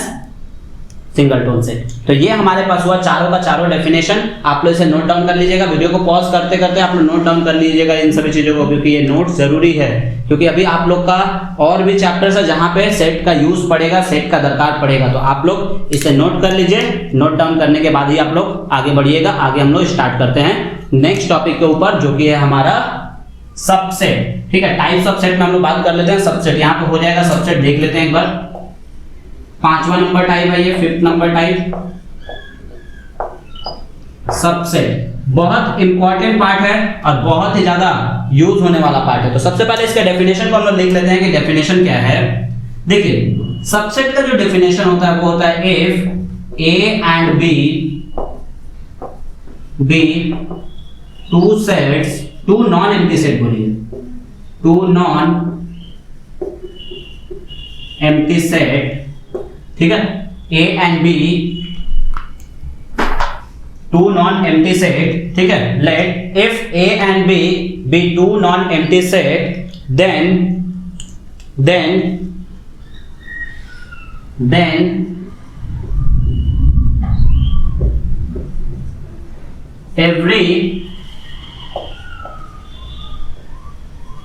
singleton set. तो ये हमारे पास हुआ चारों का चारों डेफिनेशन। आप लोग इसे नोट डाउन कर लीजिएगा, वीडियो को पॉज करते करते आप लोग नोट डाउन कर लीजिएगा इन सभी चीजों को, क्योंकि ये नोट जरूरी है, क्योंकि अभी आप लोग का और भी चैप्टर्स है जहां पे सेट का यूज पड़ेगा, सेट का दरकार पड़ेगा। तो आप लोग इसे नोट कर लीजिए, नोट डाउन करने के बाद ही आप लोग आगे बढ़िएगा। आगे हम लोग स्टार्ट करते हैं नेक्स्ट टॉपिक के ऊपर, जो कि है हमारा सबसेट। ठीक है, टाइप्स ऑफ सेट में हम लोग बात कर लेते हैं। सबसेट यहाँ पे हो जाएगा, सबसेट देख लेते हैं एक बार। 5वां नंबर टाइप है ये, 5th नंबर टाइप सबसेट। बहुत इंपॉर्टेंट पार्ट है और बहुत ही ज्यादा यूज होने वाला पार्ट है। तो सबसे पहले इसके डेफिनेशन को हम लोग देख लेते हैं कि डेफिनेशन क्या है। देखिए सबसेट का जो डेफिनेशन होता है वो होता है if A and B two sets, two non empty set बोलिए, टू नॉन एम्प्टी सेट। ठीक है, A and B two non empty set. ठीक है, let if A and B two non empty set, then every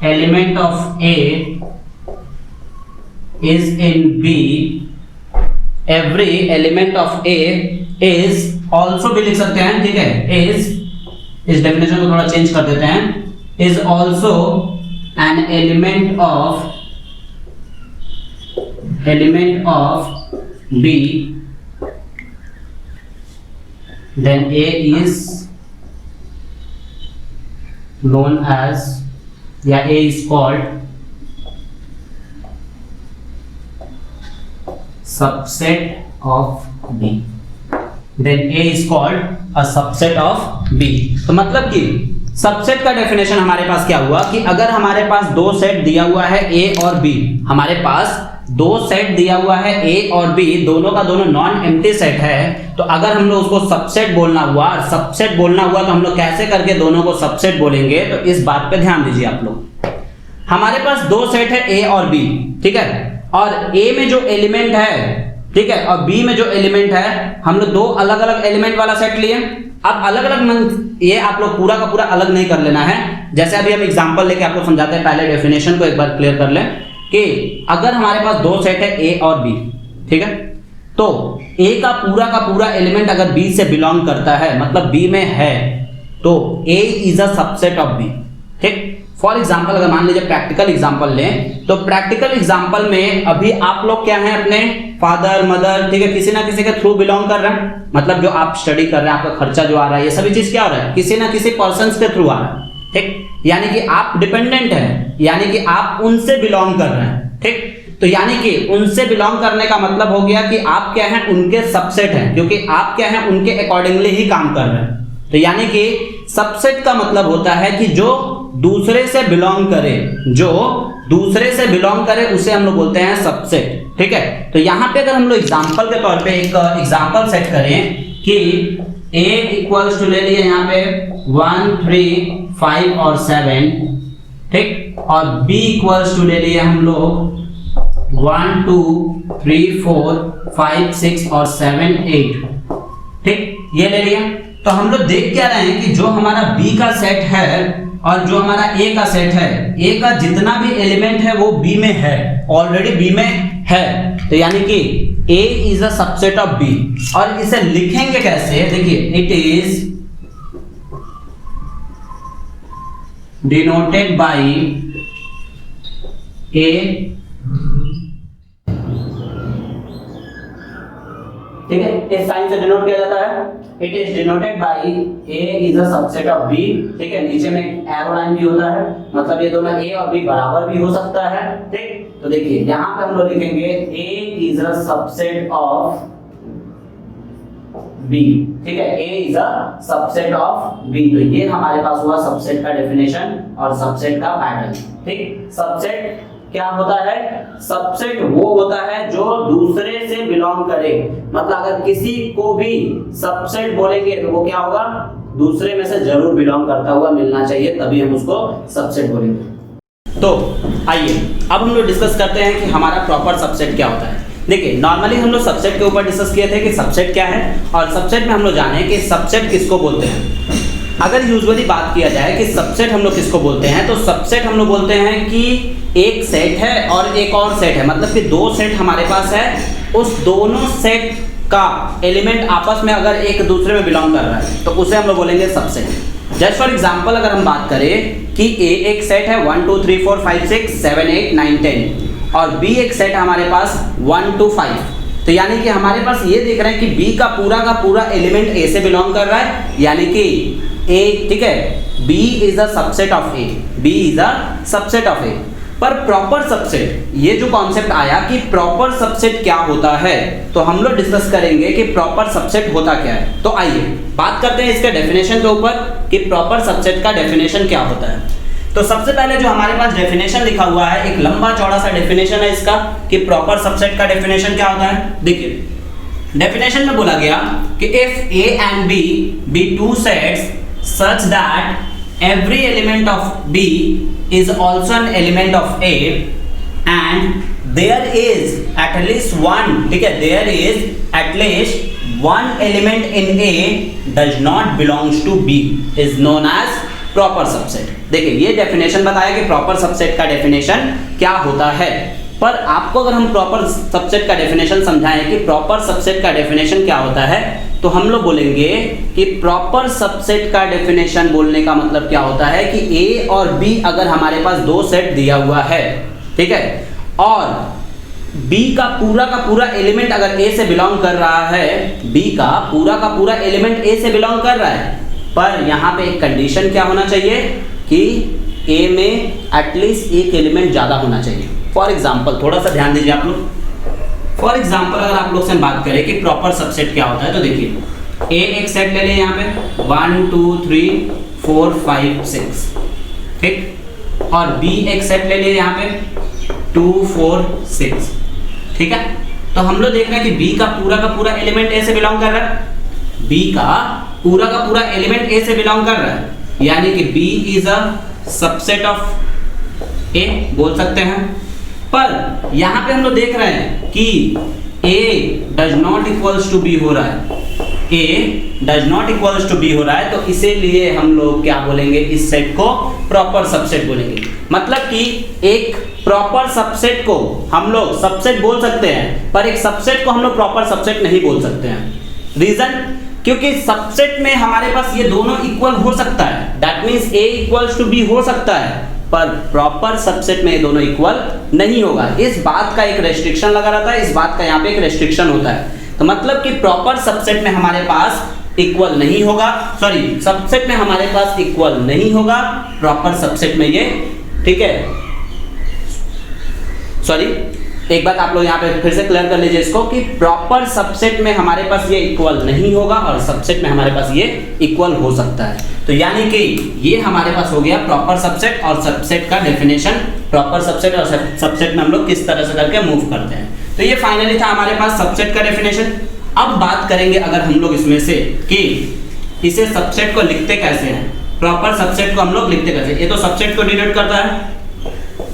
element of A is in B, every element of A is also भी लिख सकते हैं। ठीक है, is, इस definition को थोड़ा चेंज कर देते हैं, is also an element of B, then A is known as, या A is called subset of B, then A is called a subset of B। तो मतलब कि सबसेट का डेफिनेशन हमारे पास क्या हुआ कि अगर हमारे पास दो सेट दिया हुआ है A और B, हमारे पास दो सेट दिया हुआ है A और B, दोनों का दोनों नॉन एम्प्टी सेट है, तो अगर हम लोग उसको सबसेट बोलना हुआ, सबसेट बोलना हुआ तो हम लोग कैसे करके दोनों को सबसेट बोलेंगे, तो इस बात पे ध्यान दीजिए आप लोग। हमारे पास दो सेट है A और B, ठीक है, और A में जो एलिमेंट है, ठीक है, और B में जो एलिमेंट है, हम लोग दो अलग अलग एलिमेंट वाला सेट लिए। अब अलग अलग, ये आप लोग पूरा का पूरा अलग नहीं कर लेना है। जैसे अभी हम एग्जांपल लेके आपको समझाते हैं, पहले डेफिनेशन को एक बार क्लियर कर लें कि अगर हमारे पास दो सेट है A और B, ठीक है, तो A का पूरा एलिमेंट अगर B से बिलोंग करता है, मतलब B में है, तो A is a subset of B। ठीक, फॉर एग्जाम्पल अगर मान लीजिए प्रैक्टिकल एग्जाम्पल लें, तो प्रैक्टिकल एग्जाम्पल में अभी आप लोग क्या है, अपने फादर मदर, ठीक है, किसी ना किसी के थ्रू बिलोंग कर रहे हैं, मतलब जो आप स्टडी कर रहे हैं, आपका खर्चा जो आ रहा है, ये सभी चीज क्या हो रहा है, किसी ना किसी पर्सन के थ्रू आ रहा है। ठीक, यानी कि आप डिपेंडेंट हैं, यानी कि आप उनसे बिलोंग कर रहे हैं। ठीक, तो यानी कि उनसे बिलोंग करने का मतलब हो गया कि आप क्या हैं, उनके सबसेट हैं, क्योंकि आप क्या हैं, उनके अकॉर्डिंगली ही काम कर रहे हैं। तो यानी कि सबसेट का मतलब होता है कि जो दूसरे से बिलोंग करे, जो दूसरे से बिलोंग करे उसे हम लोग बोलते हैं सबसेट। ठीक है, तो यहां पे अगर हम लोग एग्जांपल के तौर पे एक एग्जांपल सेट करें कि A इक्वल्स टू ले लिए यहाँ पे 1 3 5 और 7, ठीक, और B इक्वल्स टू ले लिए हम लोग 1 2 3 4 5 6 और 7 8, ठीक, ये ले लिया। तो हम लोग देख क्या रहे हैं कि जो हमारा B का सेट है और जो हमारा A का सेट है, A का जितना भी एलिमेंट है वो B में है, ऑलरेडी B में है, तो यानी कि A is a subset of B। और इसे लिखेंगे कैसे, देखिए, it is denoted by A, ठीक है, इस साइन से डिनोट किया जाता है। It is denoted by A is a subset of B, ठीक है, नीचे में एरो लाइन भी होता है, मतलब ये दोनों A और B बराबर भी हो सकता है, ठीक। तो देखिए यहां पे हम लोग लिखेंगे A is a subset of B, ठीक है, A is a subset of B। तो ये हमारे पास हुआ सबसेट का डेफिनेशन और सबसेट का पैटर्न, ठीक। सबसेट क्या होता है, सबसेट वो होता है जो दूसरे से बिलोंग करे, मतलब अगर किसी को भी सबसेट बोलेंगे तो वो क्या होगा, दूसरे में से जरूर बिलोंग करता हुआ मिलना चाहिए, तभी हम उसको सबसेट बोलेंगे। तो आइए अब हम लोग डिस्कस करते हैं कि हमारा प्रॉपर सबसेट क्या होता है। देखिए नॉर्मली हम लोग सबसेट के ऊपर डिस्कस किए थे कि सबसेट क्या है, और सबसेट में हम लोग जाने कि सबसेट किसको बोलते हैं। अगर यूजुअली बात किया जाए कि सबसेट हम लोग किसको बोलते हैं, तो सबसेट हम लोग बोलते हैं कि एक सेट है और एक और सेट है, मतलब कि दो सेट हमारे पास है, उस दोनों सेट का एलिमेंट आपस में अगर एक दूसरे में बिलोंग कर रहा है तो उसे हम लोग बोलेंगे सबसेट। जस्ट फॉर एग्जांपल अगर हम बात करें कि A एक सेट है 1 2 3 4 5 6 7 8 9 10 और B एक सेट है हमारे पास 1 2 5, तो यानी कि हमारे पास ये देख रहे हैं कि B का पूरा एलिमेंट A से बिलोंग कर रहा है, यानी कि A, ठीक है, B is a subset of A, B is a subset of A। पर प्रॉपर सबसेट, ये जो कॉन्सेप्ट आया कि प्रॉपर सबसेट क्या होता है, तो हम लोग डिस्कस करेंगे कि प्रॉपर सबसेट होता क्या है। तो आइए बात करते हैं इसके डेफिनेशन के ऊपर कि प्रॉपर सबसेट का डेफिनेशन क्या होता है। तो सबसे पहले जो हमारे पास डेफिनेशन लिखा हुआ है, एक लंबा चौड़ा सा डेफिनेशन है इसका कि प्रॉपर सबसेट का डेफिनेशन क्या होता है। देखिए डेफिनेशन में बोला गया कि if A and B B two sets such that every element of B is also an element of A and there is at least one, ठीक है, there is at least one element in A does not belongs to B is known as proper subset। देखिए ये definition बताया कि proper subset का definition क्या होता है, पर आपको अगर हम प्रॉपर सबसेट का डेफिनेशन समझाएं कि प्रॉपर सबसेट का डेफिनेशन क्या होता है, तो हम लोग बोलेंगे कि प्रॉपर सबसेट का डेफिनेशन बोलने का मतलब क्या होता है कि A और B अगर हमारे पास दो सेट दिया हुआ है, ठीक है, और B का पूरा एलिमेंट अगर A से बिलोंग कर रहा है, B का पूरा एलिमेंट A से बिलोंग कर रहा है, पर यहाँ पे एक कंडीशन क्या होना चाहिए कि A में एटलीस्ट एक एलिमेंट ज्यादा होना चाहिए। फॉर एग्जाम्पल थोड़ा सा ध्यान दीजिए आप लोग, फॉर एग्जाम्पल अगर आप लोग से बात करें कि प्रॉपर सबसेट क्या होता है, तो देखिए A एक सेट ले लें यहाँ पे 1 2 3 4 5 6, ठीक, और B एक सेट ले लें यहाँ पे 2 4 6, ठीक है। तो हम लोग देख रहे हैं कि B का पूरा एलिमेंट A से बिलोंग कर रहा है, B का पूरा एलिमेंट A से बिलोंग कर रहा है, यानी कि B is a subset of A बोल सकते हैं। पर यहाँ पे हम लोग देख रहे हैं कि A does not equals to B हो रहा है, A does not equals to B हो रहा है, तो इसीलिए हम लोग क्या बोलेंगे, इस सेट को प्रॉपर सबसेट बोलेंगे। मतलब कि एक प्रॉपर सबसेट को हम लोग सबसेट बोल सकते हैं, पर एक सबसेट को हम लोग प्रॉपर सबसेट नहीं बोल सकते हैं। रीजन, क्योंकि सबसेट में हमारे पास ये दोनों इक्वल हो सकता है, that means A equals to B हो सकता है, पर प्रॉपर सबसेट में ये दोनों इक्वल नहीं होगा। इस बात का एक रेस्ट्रिक्शन लगा रहता है, इस बात का यहाँ पे एक रेस्ट्रिक्शन होता है। तो मतलब कि प्रॉपर सबसेट में हमारे पास इक्वल नहीं होगा, सॉरी सबसेट में हमारे पास इक्वल नहीं होगा, प्रॉपर सबसेट में ये, ठीक है, सॉरी एक बात आप लोग यहाँ पे फिर से क्लियर कर लीजिए इसको कि प्रॉपर सबसेट में हमारे पास ये इक्वल नहीं होगा और सबसेट में हमारे पास ये इक्वल हो सकता है। तो यानी कि ये हमारे पास हो गया प्रॉपर सबसेट और सबसेट का डेफिनेशन। प्रॉपर सबसेट और सबसेट में हम लोग किस तरह से करके मूव करते हैं। तो ये फाइनली था हमारे पास सबसेट का डेफिनेशन। अब बात करेंगे अगर हम लोग इसमें से कि इसे सबसेट को लिखते कैसे हैं। प्रॉपर सबसेट को हम लोग लिखते कैसे, ये तो सबसेट को डिनोट करता है।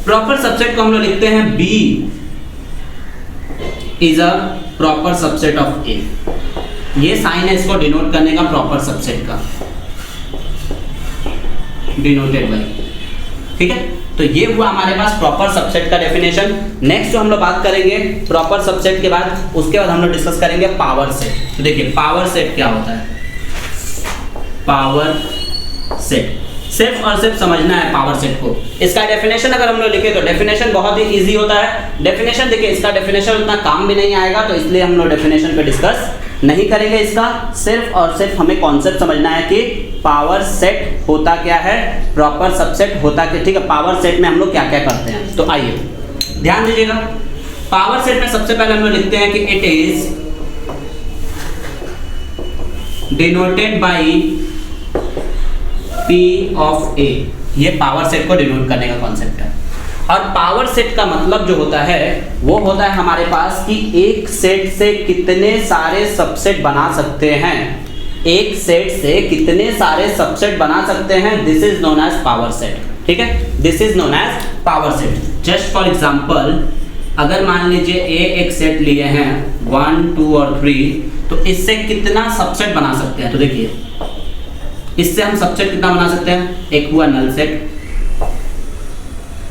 प्रॉपर सबसेट को हम लोग लिखते हैं B is a proper subset of A। ये साइन है इसको डिनोट करने का, प्रॉपर सबसेट का, डिनोटेड बाय, ठीक है। तो ये हुआ हमारे पास प्रॉपर सबसेट का डेफिनेशन। नेक्स्ट जो हम लोग बात करेंगे प्रॉपर सबसेट के बाद, उसके बाद हम लोग डिस्कस करेंगे पावर सेट। तो देखिए पावर सेट क्या होता है। पावर सेट सिर्फ और सिर्फ समझना है पावर सेट को। इसका डेफिनेशन अगर हम लोग लिखे तो डेफिनेशन बहुत ही इजी होता है। डेफिनेशन देखिए, इसका डेफिनेशन उतना काम भी नहीं आएगा, तो इसलिए हम लोग डेफिनेशन पे डिस्कस नहीं करेंगे इसका। सिर्फ और सिर्फ हमें कॉन्सेप्ट समझना है कि पावर सेट होता क्या है, प्रॉपर सबसेट होता क्या, ठीक है। पावर सेट में हम लोग क्या क्या करते हैं, तो आइए ध्यान दीजिएगा। पावर सेट में सबसे पहले हम लोग लिखते हैं कि it is denoted by P of A। ये पावर सेट को डिनोट करने का कॉन्सेप्ट है। और पावर सेट का मतलब जो होता है वो होता है हमारे पास कि एक सेट से कितने सारे सबसेट बना सकते हैं। एक सेट से कितने सारे सबसेट बना सकते हैं, this is known as power set, ठीक है। This is known as power set. Just for example, अगर मान लीजिए A एक सेट लिए हैं 1, 2 और 3, तो इससे कितना सबसेट बना सकते हैं। तो देखिए इससे हम सबसेट कितना बना सकते हैं, एक हुआ नल सेट,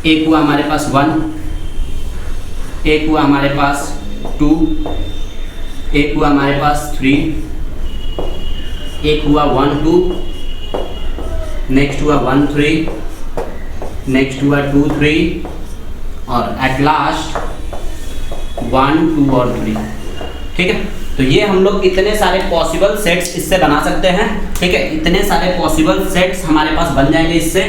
एक हुआ हमारे पास 1, एक हुआ हमारे पास 2, एक हुआ हमारे पास 3, एक हुआ 1, 2, नेक्स्ट हुआ 1, 3, नेक्स्ट हुआ 2, 3 और एट लास्ट 1, 2 और 3, ठीक है। तो ये हम लोग इतने सारे पॉसिबल सेट्स इससे बना सकते हैं, ठीक है। इतने सारे पॉसिबल सेट्स हमारे पास बन जाएंगे इससे।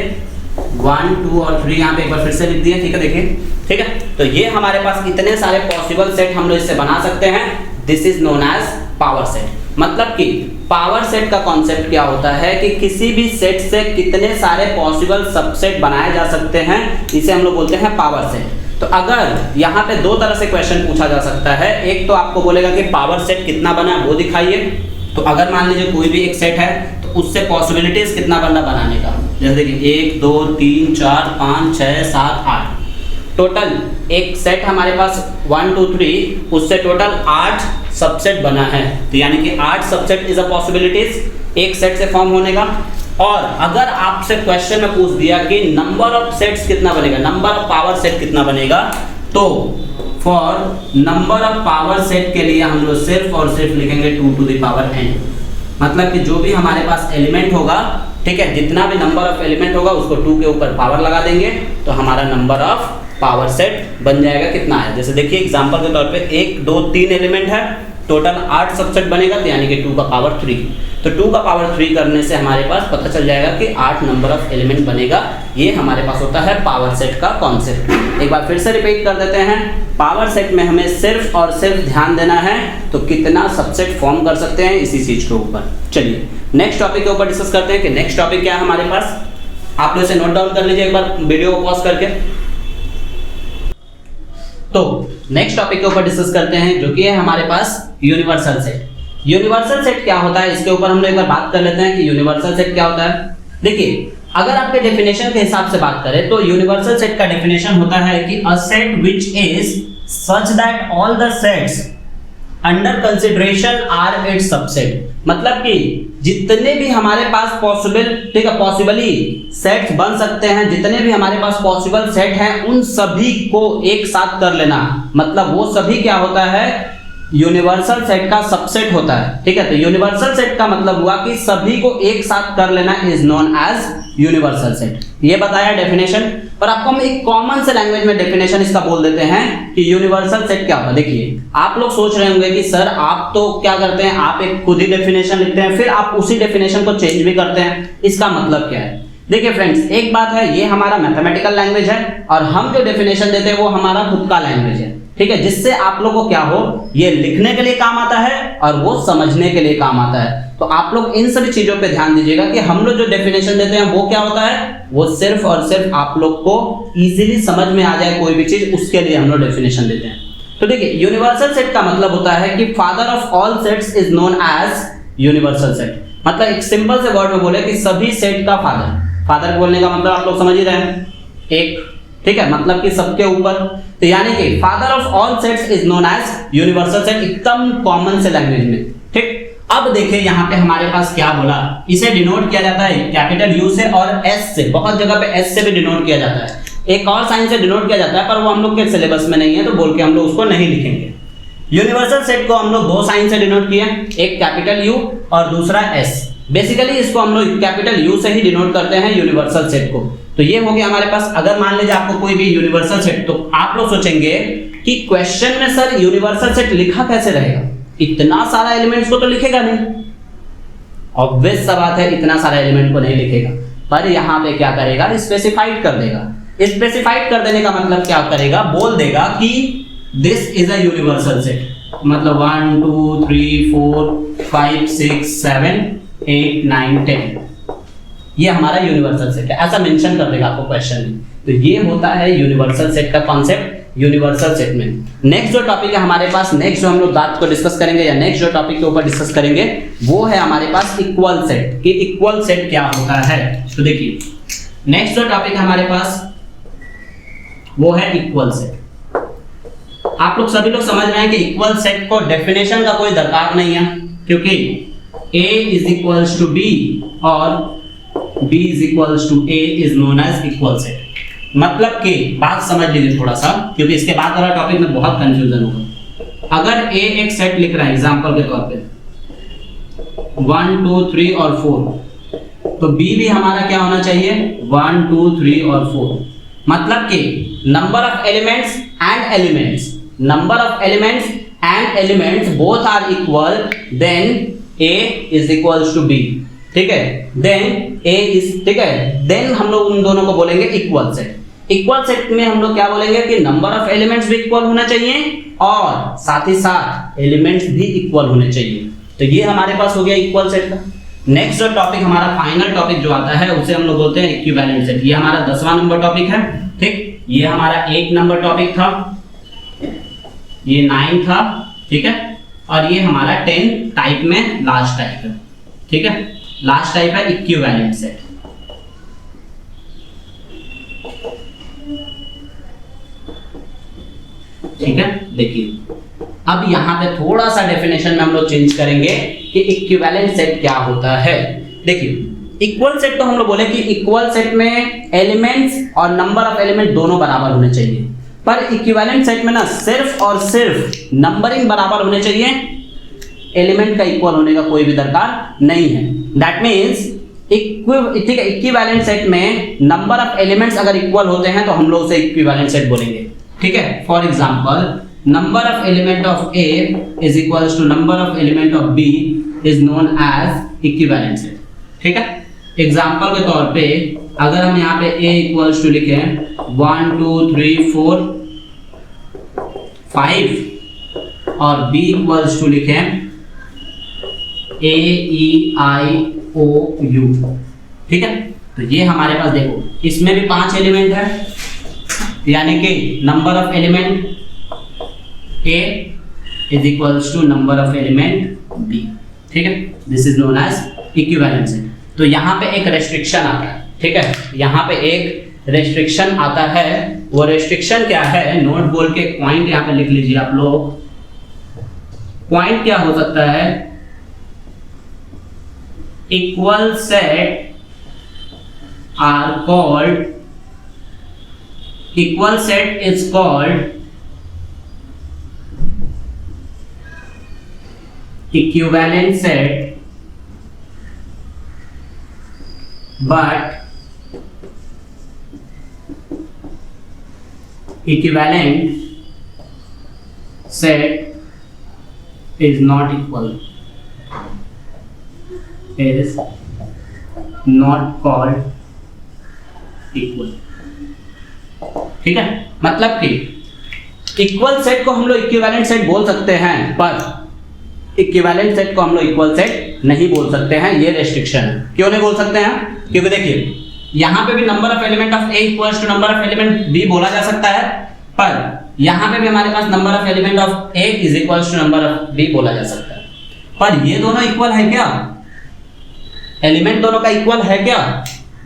1, 2 और 3 यहाँ पे एक बार फिर से लिख दिए, ठीक है, देखिए, ठीक है। तो ये हमारे पास इतने सारे पॉसिबल सेट हम लोग इससे बना सकते हैं। This is known as power set. मतलब कि पावर सेट का कॉन्सेप्ट क्या होता है कि किसी भी सेट से कितने सारे पॉसिबल सबसेट बनाए जा सकते हैं, इसे हम लोग बोलते हैं पावर सेट। तो अगर यहाँ पे दो तरह से क्वेश्चन पूछा जा सकता है। एक तो आपको बोलेगा कि पावर सेट कितना बना है वो दिखाइए। तो अगर मान लीजिए कोई भी एक सेट है तो उससे पॉसिबिलिटीज कितना बना बनाने का, जैसे देखिए 1, 2, 3, 4, 5, 6, 7, 8, टोटल एक सेट हमारे पास 1, 2, 3, उससे टोटल 8 सबसेट बना है। तो यानी कि 8 सबसेट इज अ पॉसिबिलिटीज एक सेट से फॉर्म होने का। और अगर आपसे क्वेश्चन में पूछ दिया कि नंबर ऑफ सेट्स कितना बनेगा, नंबर ऑफ पावर सेट कितना बनेगा, तो for number of power set के लिए हम लोग सिर्फ और सिर्फ लिखेंगे 2 to the power n। मतलब कि जो भी हमारे पास एलिमेंट होगा, ठीक है, जितना भी नंबर ऑफ एलिमेंट होगा उसको 2 के ऊपर पावर लगा देंगे तो हमारा नंबर ऑफ पावर सेट बन जाएगा कितना है। जैसे देखिए एग्जांपल के तौर पे 1, 2, 3 एलिमेंट है, टोटल 8 सबसेट बनेगा, तो यानी कि 2 का पावर 3। तो 2 का पावर 3 करने से हमारे पास पता चल जाएगा कि 8 नंबर ऑफ एलिमेंट बनेगा। ये हमारे पास होता है पावर सेट का कॉन्सेप्ट। एक बार फिर से रिपीट कर देते हैं। पावर सेट में हमें सिर्फ और सिर्फ ध्यान देना है तो कितना सबसेट फॉर्म कर सकते हैं इसी चीज के ऊपर। चलिए नेक्स्ट टॉपिक के ऊपर डिस्कस करते हैं कि नेक्स्ट टॉपिक क्या है हमारे पास। आप लोग इसे नोट डाउन कर लीजिए एक बार वीडियो को पॉज करके। तो नेक्स्ट टॉपिक के ऊपर डिस्कस करते हैं जो कि है हमारे पास यूनिवर्सल सेट। यूनिवर्सल सेट क्या होता है इसके ऊपर हम लोग एक बार बात कर लेते हैं कि यूनिवर्सल सेट क्या होता है। देखिए अगर आपके डेफिनेशन के हिसाब से बात करें तो यूनिवर्सल सेट का डेफिनेशन होता है कि a set which is such that all the sets under consideration are its subset. मतलब कि जितने भी हमारे पास पॉसिबल, ठीक है, पॉसिबली सेट्स बन सकते हैं, जितने भी हमारे पास पॉसिबल सेट हैं उन सभी को एक साथ कर लेना, मतलब वो सभी क्या होता है, यूनिवर्सल सेट का सबसेट होता है। ठीक है, तो यूनिवर्सल सेट का मतलब हुआ कि सभी को एक साथ कर लेना is known as universal set. ये बताया डेफिनेशन। पर आपको हम एक कॉमन से लैंग्वेज में डेफिनेशन इसका बोल देते हैं कि यूनिवर्सल सेट क्या होता है। देखिए आप लोग सोच रहे होंगे कि सर आप तो क्या करते हैं, आप एक खुद ही डेफिनेशन लिखते हैं फिर आप उसी डेफिनेशन को चेंज भी करते हैं, इसका मतलब क्या है। देखिए फ्रेंड्स, एक बात है, ये हमारा मैथमेटिकल लैंग्वेज है और हम जो डेफिनेशन देते हैं वो हमारा खुद का लैंग्वेज है। ठीक है, जिससे आप लोगों को क्या हो, ये लिखने के लिए काम आता है और वो समझने के लिए काम आता है। तो आप लोग इन सभी चीजों पे ध्यान दीजिएगा कि हम लोग जो डेफिनेशन देते हैं वो क्या होता है, वो सिर्फ और सिर्फ आप लोग को इजीली समझ में आ जाए कोई भी चीज, उसके लिए हम लोग डेफिनेशन देते हैं। तो देखिए, यूनिवर्सल सेट का मतलब होता है कि father of all sets is known as universal set. मतलब एक सिंपल से वर्ड में बोले कि सभी सेट का फादर बोलने का मतलब आप लोग समझ ही रहे हैं, एक, ठीक है, मतलब कि सबके ऊपर। तो यानी कि father of all sets is known as universal set, एकदम कॉमन से लैंग्वेज में, ठीक। अब देखिए यहाँ पे हमारे पास क्या बोला, इसे डिनोट किया जाता है कैपिटल यू से और एस से, बहुत जगह पे एस से भी डिनोट किया जाता है, एक और साइन से डिनोट किया जाता है, पर वो हम लोग के सिलेबस में नहीं है तो बोल के हम लोग उसको नहीं लिखेंगे। यूनिवर्सल सेट को हम लोग दो साइन से डिनोट किए, एक कैपिटल यू और दूसरा एस। बेसिकली इसको हम लोग कैपिटल यू से ही डिनोट करते हैं यूनिवर्सल सेट को। तो ये हो गया हमारे पास। अगर मान लीजिए आपको कोई भी यूनिवर्सल सेट, तो आप लोग सोचेंगे कि क्वेश्चन में सर यूनिवर्सल सेट लिखा कैसे रहेगा, इतना सारा एलिमेंट्स को तो लिखेगा नहीं। ऑब्वियस सा बात है, इतना सारा एलिमेंट को नहीं लिखेगा, पर यहाँ पे क्या करेगा, स्पेसिफाइड कर देगा। स्पेसिफाइड कर देने का मतलब क्या करेगा, बोल देगा कि this is a universal set, मतलब 1 2 3 4 5 6 7 8 9 10 ये हमारा यूनिवर्सल सेट है, ऐसा मेंशन कर देगा आपको क्वेश्चन में। तो ये होता है यूनिवर्सल सेट का कॉन्सेप्ट यूनिवर्सल सेट में। नेक्स्ट जो टॉपिक है हमारे पास, नेक्स्ट जो हम लोग बात को डिस्कस करेंगे या नेक्स्ट जो टॉपिक के ऊपर डिस्कस करेंगे वो है हमारे पास इक्वल सेट, कि इक्वल सेट क्या होता है। तो देखिए, नेक्स्ट जो टॉपिक है हमारे पास वो है इक्वल सेट। आप लोग सभी लोग समझ रहे हैं कि इक्वल सेट को डेफिनेशन का कोई दरकार नहीं है, क्योंकि A is equals to B और B is equals to A is known as equal set। मतलब कि बात समझ लीजिए थोड़ा सा, क्योंकि इसके बाद वाला टॉपिक में बहुत कंफ्यूजन होगा। अगर A एक सेट लिख रहा है एग्जांपल के तौर पे 1 2 3 और 4, तो B भी हमारा क्या होना चाहिए 1 2 3 और 4। मतलब कि number of elements and elements both are equal, then A is equals to B, ठीक है, देन A is, ठीक है, देन हम लोग उन दोनों को बोलेंगे इक्वल सेट। इक्वल सेट में हम लोग क्या बोलेंगे कि नंबर ऑफ एलिमेंट्स भी इक्वल होना चाहिए और साथ ही साथ एलिमेंट्स भी इक्वल होने चाहिए। तो ये हमारे पास हो गया इक्वल सेट का। नेक्स्ट जो टॉपिक हमारा फाइनल टॉपिक जो आता है उसे हम लोग बोलते हैं इक्विवेलेंट सेट। ये हमारा 10वां नंबर टॉपिक है, ठीक। ये हमारा 1 नंबर टॉपिक था, ये 9 था, ठीक है, और ये हमारा 10 टाइप में लास्ट टाइप है, ठीक है, लास्ट टाइप है इक्विवेलेंट सेट। ठीक है, देखिए अब यहां पे थोड़ा सा डेफिनेशन में हम लोग चेंज करेंगे कि इक्विवेलेंट सेट क्या होता है। देखिए इक्वल सेट तो हम लोग बोले कि इक्वल सेट में एलिमेंट्स और नंबर ऑफ एलिमेंट दोनों बराबर होने चाहिए, पर इक्विवेलेंट सेट में ना सिर्फ और सिर्फ नंबरिंग बराबर होने चाहिए, एलिमेंट का इक्वल होने का कोई भी दरकार नहीं है। दैट मींस ठीक है, इक्विवेलेंट सेट में नंबर ऑफ एलिमेंट्स अगर इक्वल होते हैं तो हम लोग उसे इक्विवेलेंट सेट बोलेंगे, ठीक है। For example number of element of A is equals to number of element of B is known as equivalent set, ठीक है। एग्जांपल के तौर पे अगर हम यहाँ पे A इक्वल्स टू लिखें 1 2 3 4 5 और B इक्वल्स टू लिखें A E I O U, ठीक है। तो ये हमारे पास देखो इसमें भी 5 एलिमेंट है, यानी कि number of element A is equals to number of element B, ठीक है। This is known as equivalent set. तो यहाँ पे एक रेस्ट्रिक्शन आता है, ठीक है, यहाँ पे एक रेस्ट्रिक्शन आता है। वो रेस्ट्रिक्शन क्या है, नोट बोल के पॉइंट यहाँ पे लिख लीजिए आप लोग। पॉइंट क्या हो सकता है, equal set are called, equal set is called equivalent set, but equivalent set is not equal, is not called equal, ठीक है। मतलब कि इक्वल सेट को हम लोग इक्विवेलेंट सेट बोल सकते हैं, पर इक्विवेलेंट सेट को हम लोग इक्वल सेट नहीं बोल सकते हैं, ये रेस्ट्रिक्शन है। क्यों नहीं बोल सकते हैं? क्योंकि देखिए यहां पे भी number of element of A equals to number of element B बोला जा सकता है, पर यहां पे भी हमारे पास number of element of A is equals to number of B बोला जा सकता है। पर ये दोनों इक्वल है क्या? एलिमेंट दोनों का इक्वल है क्या?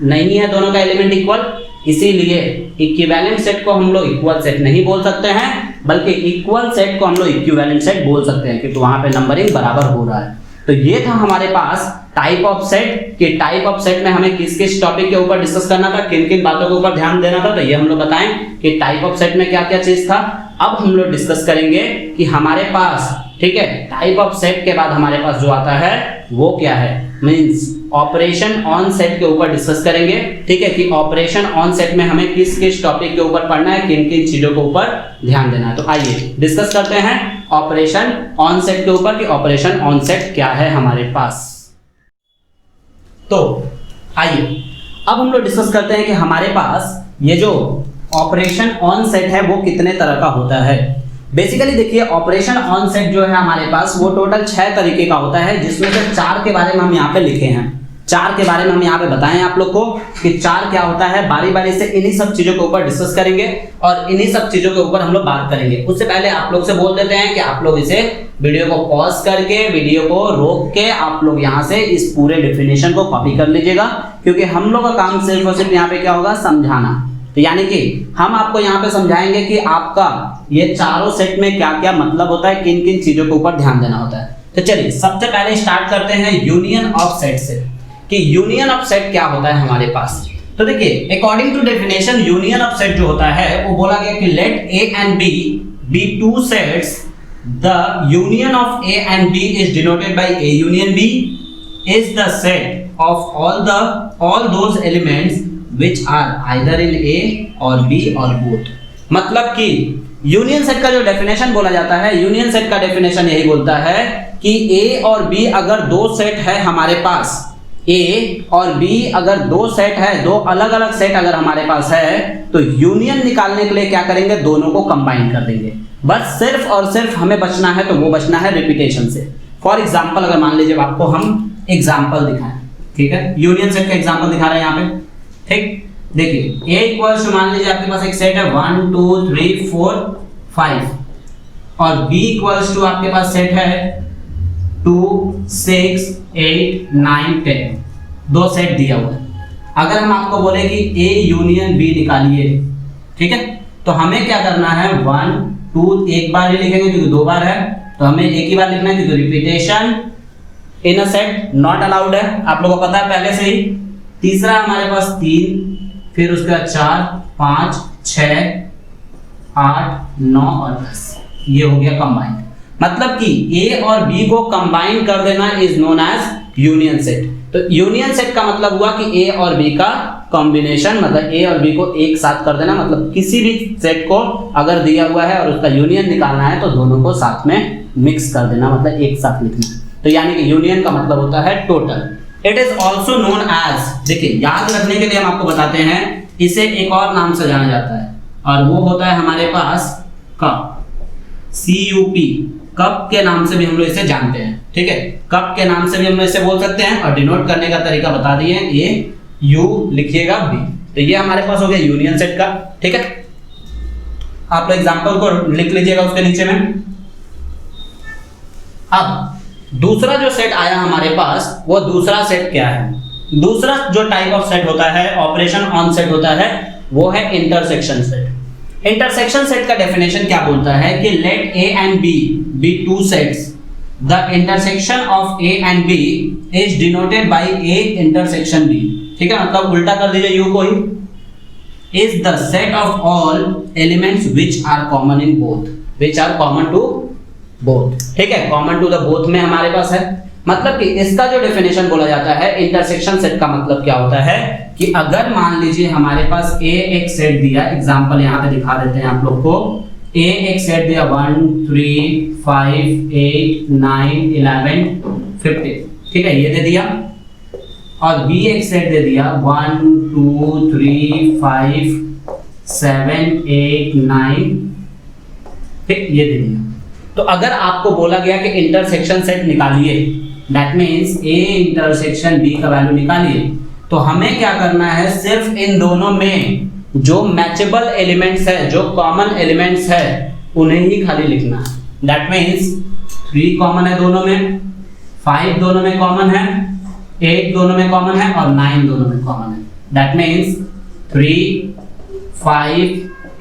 नहीं है दोनों का एलिमेंट इक्वल। इसीलिए इक्विवेलेंट सेट को हम लोग इक्वल सेट नहीं बोल सकते हैं, बल्कि इक्वल सेट को हम लोग इक्विवेलेंट सेट बोल सकते हैं, क्योंकि वहां पे नंबरिंग बराबर हो रहा है। तो ये था हमारे पास टाइप ऑफ सेट, कि टाइप ऑफ सेट में हमें किस किस टॉपिक के ऊपर डिस्कस करना था, किन किन बातों के ऊपर ध्यान देना था। तो ये हम लोग बताएं कि टाइप ऑफ सेट में क्या क्या चीज था। अब हम लोग डिस्कस करेंगे कि हमारे पास, ठीक है, टाइप ऑफ सेट के बाद हमारे पास जो आता है वो क्या है, मींस ऑपरेशन ऑन सेट के ऊपर डिस्कस करेंगे। ठीक है, कि ऑपरेशन ऑन सेट में हमें किस किस टॉपिक के ऊपर पढ़ना है, किन किन चीजों के ऊपर ध्यान देना है। तो आइए डिस्कस करते हैं ऑपरेशन ऑन सेट के ऊपर कि ऑपरेशन ऑन सेट क्या है हमारे पास। तो आइए अब हम लोग डिस्कस करते हैं कि हमारे पास ये जो ऑपरेशन ऑन सेट है वो कितने तरह का होता है। बेसिकली देखिए ऑपरेशन ऑन सेट जो है हमारे पास वो टोटल 6 तरीके का होता है, जिसमें से 4 के बारे में हम यहाँ पे लिखे हैं। 4 के बारे में हम यहाँ पे बताएं आप लोग को कि 4 क्या होता है। बारी बारी से इन्हीं सब चीजों के ऊपर डिस्कस करेंगे और इन्हीं सब चीजों के ऊपर हम लोग बात करेंगे। उससे पहले आप लोग से बोल देते हैं कि आप लोग इसे वीडियो को पॉज करके, वीडियो को रोक के आप लोग यहाँ से इस पूरे डेफिनेशन को कॉपी कर लीजिएगा, क्योंकि हम लोग का काम सिर्फ और सिर्फ यहाँ पे क्या होगा, समझाना। तो यानी कि हम आपको यहाँ पे समझाएंगे कि आपका ये चारों सेट में क्या क्या मतलब होता है, किन किन चीजों के ऊपर ध्यान देना होता है। तो चलिए सबसे पहले स्टार्ट करते हैं यूनियन ऑफ सेट से, कि यूनियन ऑफ सेट क्या होता है हमारे पास। तो देखिए according to definition union of set जो होता है वो बोला गया कि let A and B B two sets, the union of A and B is denoted by A union B is the set of all those elements which are either in A और B और both। मतलब कि union set का जो definition बोला जाता है, union set का डेफिनेशन यही बोलता है कि A और B अगर दो सेट है हमारे पास, A और B अगर दो सेट है, दो अलग अलग सेट अगर हमारे पास है, तो यूनियन निकालने के लिए क्या करेंगे, दोनों को कंबाइन कर देंगे। बस सिर्फ और सिर्फ हमें बचना है तो वो बचना है रिपीटेशन से। फॉर एग्जाम्पल अगर मान लीजिए आपको हम एग्जाम्पल दिखाएं, ठीक है, यूनियन सेट का एग्जाम्पल दिखा रहे हैं यहाँ पे। ठीक, देखिए A इक्वल्स टू मान लीजिए आपके पास एक सेट है 1 2 3 4 5 और B इक्वल्स टू आपके पास सेट है 2 6 8 9 10, दो सेट दिया हुआ है। अगर हम आपको बोले कि A यूनियन B निकालिए, ठीक है, तो हमें क्या करना है, 1 2 एक बार ही लिखेंगे क्योंकि दो बार है, तो हमें एक ही बार लिखना है क्योंकि repetition in a set not allowed है, आप लोगों को पता है पहले से ही। तीसरा हमारे पास 3, फिर उसके बाद 4 5 6 8 9 और 10, ये हो गया कंबाइंड। मतलब कि A और B को कंबाइन कर देना is known as union set. तो यूनियन सेट का मतलब हुआ कि A और B का कॉम्बिनेशन, मतलब A और B को एक साथ कर देना। मतलब किसी भी सेट को अगर दिया हुआ है और उसका यूनियन निकालना है तो दोनों को साथ में मिक्स कर देना, मतलब एक साथ लिखना। तो यानी कि यूनियन का मतलब होता है total. It is also known as, देखिए याद रखने के लिए हम आपको बताते हैं, इसे एक और नाम से जाना जाता है और वो होता है हमारे पास कप, CUP, कप के नाम से भी हम लोग इसे जानते हैं। ठीक है, कप के नाम से भी हम लोग इसे बोल सकते हैं और डिनोट करने का तरीका बता दिए, ये U लिखिएगा B। तो ये हमारे पास हो गया यूनियन सेट का। ठीक है, आप लोग एग्जांपल को लिख लीजिएगा उसके नीचे में। अब दूसरा जो सेट आया हमारे पास, वो दूसरा सेट क्या है, दूसरा जो टाइप ऑफ सेट होता है, ऑपरेशन ऑन सेट होता है, वो है इंटरसेक्शन सेट। इंटरसेक्शन सेट का डेफिनेशन क्या बोलता है कि let A and B B two sets, the intersection of A and B is denoted by A intersection B। ठीक है, मतलब उल्टा कर दीजिए U को ही, is the set of all elements which are common in both, which are common to both. ठीक है, कॉमन टू द बोथ में हमारे पास है। मतलब कि इसका जो डेफिनेशन बोला जाता है इंटरसेक्शन सेट का, मतलब क्या होता है कि अगर मान लीजिए हमारे पास A एक सेट दिया, एग्जांपल यहाँ पे दिखा देते हैं आप लोग को, A एक सेट दिया 1 3 5 8 9 11 15, ठीक है, ये दे दिया, और B एक सेट दे दिया 1 2 3 5 7 8 9 ठीक, ये दे दिया। तो अगर आपको बोला गया कि इंटरसेक्शन सेट निकालिए, that means A intersection B का वैल्यू निकालिए, तो हमें क्या करना है, सिर्फ इन दोनों में जो मैचेबल एलिमेंट्स है, जो कॉमन एलिमेंट्स है, उन्हें ही खाली लिखना है। दैट मीन्स 3 कॉमन है दोनों में, 5 दोनों में कॉमन है, 8 दोनों में कॉमन है और 9 दोनों में कॉमन है। दैट मीन्स 3, 5,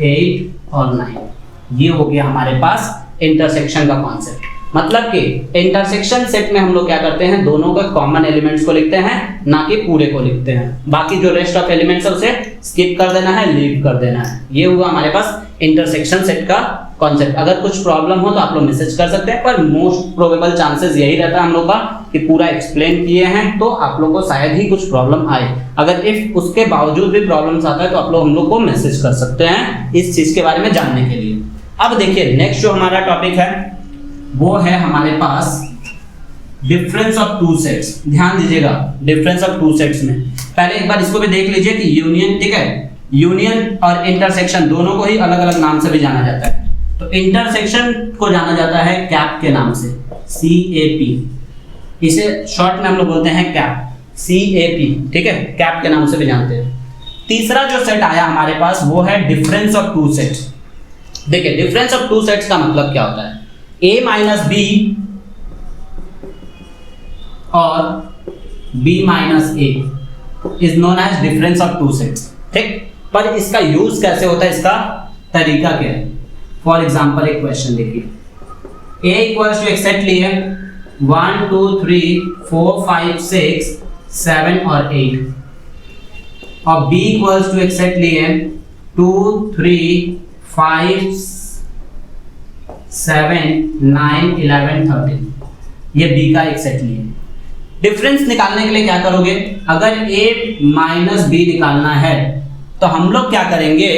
8 और 9, ये हो गया हमारे पास इंटरसेक्शन का कॉन्सेप्ट। मतलब कि इंटरसेक्शन सेट में हम लोग क्या करते हैं, दोनों का कॉमन एलिमेंट्स को लिखते हैं, ना कि पूरे को लिखते हैं। बाकी जो रेस्ट ऑफ एलिमेंट्स है उसे स्किप कर देना है, लीव कर देना है। ये हुआ हमारे पास इंटरसेक्शन सेट का कॉन्सेप्ट। अगर कुछ प्रॉब्लम हो तो आप लोग मैसेज कर सकते हैं, पर मोस्ट प्रोबेबल चांसेस यही रहता है हम लोग का कि पूरा एक्सप्लेन किए हैं तो आप लोग को शायद ही कुछ प्रॉब्लम आए। अगर इफ उसके बावजूद भी प्रॉब्लम्स आता है तो आप लोग हम लोग को मैसेज कर सकते हैं इस चीज के बारे में जानने के लिए। अब देखिए नेक्स्ट जो हमारा टॉपिक है वो है हमारे पास डिफरेंस ऑफ टू सेट्स। ध्यान दीजिएगा, डिफरेंस ऑफ टू सेट्स में पहले एक बार इसको भी देख लीजिए कि यूनियन, ठीक है, यूनियन और इंटरसेक्शन दोनों को ही अलग अलग नाम से भी जाना जाता है। तो इंटरसेक्शन को जाना जाता है कैप के नाम से, CAP, इसे शॉर्ट में हम लोग बोलते हैं कैप, CAP, ठीक है, कैप के नाम से भी जानते हैं। तीसरा जो सेट आया हमारे पास वो है डिफरेंस ऑफ टू सेट्स। देखिए डिफरेंस ऑफ टू सेट्स का मतलब क्या होता है, A माइनस बी और B minus A is known age difference of two sets. ठीक, पर इसका यूज कैसे होता है, इसका तरीका क्या है। फॉर एग्जाम्पल एक क्वेश्चन देखिए, A इक्वल्स टू एक सेट लिए 1 2 3 4 5 6 7 और 8 और B इक्वल्स टू एक सेट लिए 2 3 5 7 9 11 13, ये B का एक सेट लिए। डिफरेंस निकालने के लिए क्या करोगे, अगर A माइनस बी निकालना है तो हम लोग क्या करेंगे,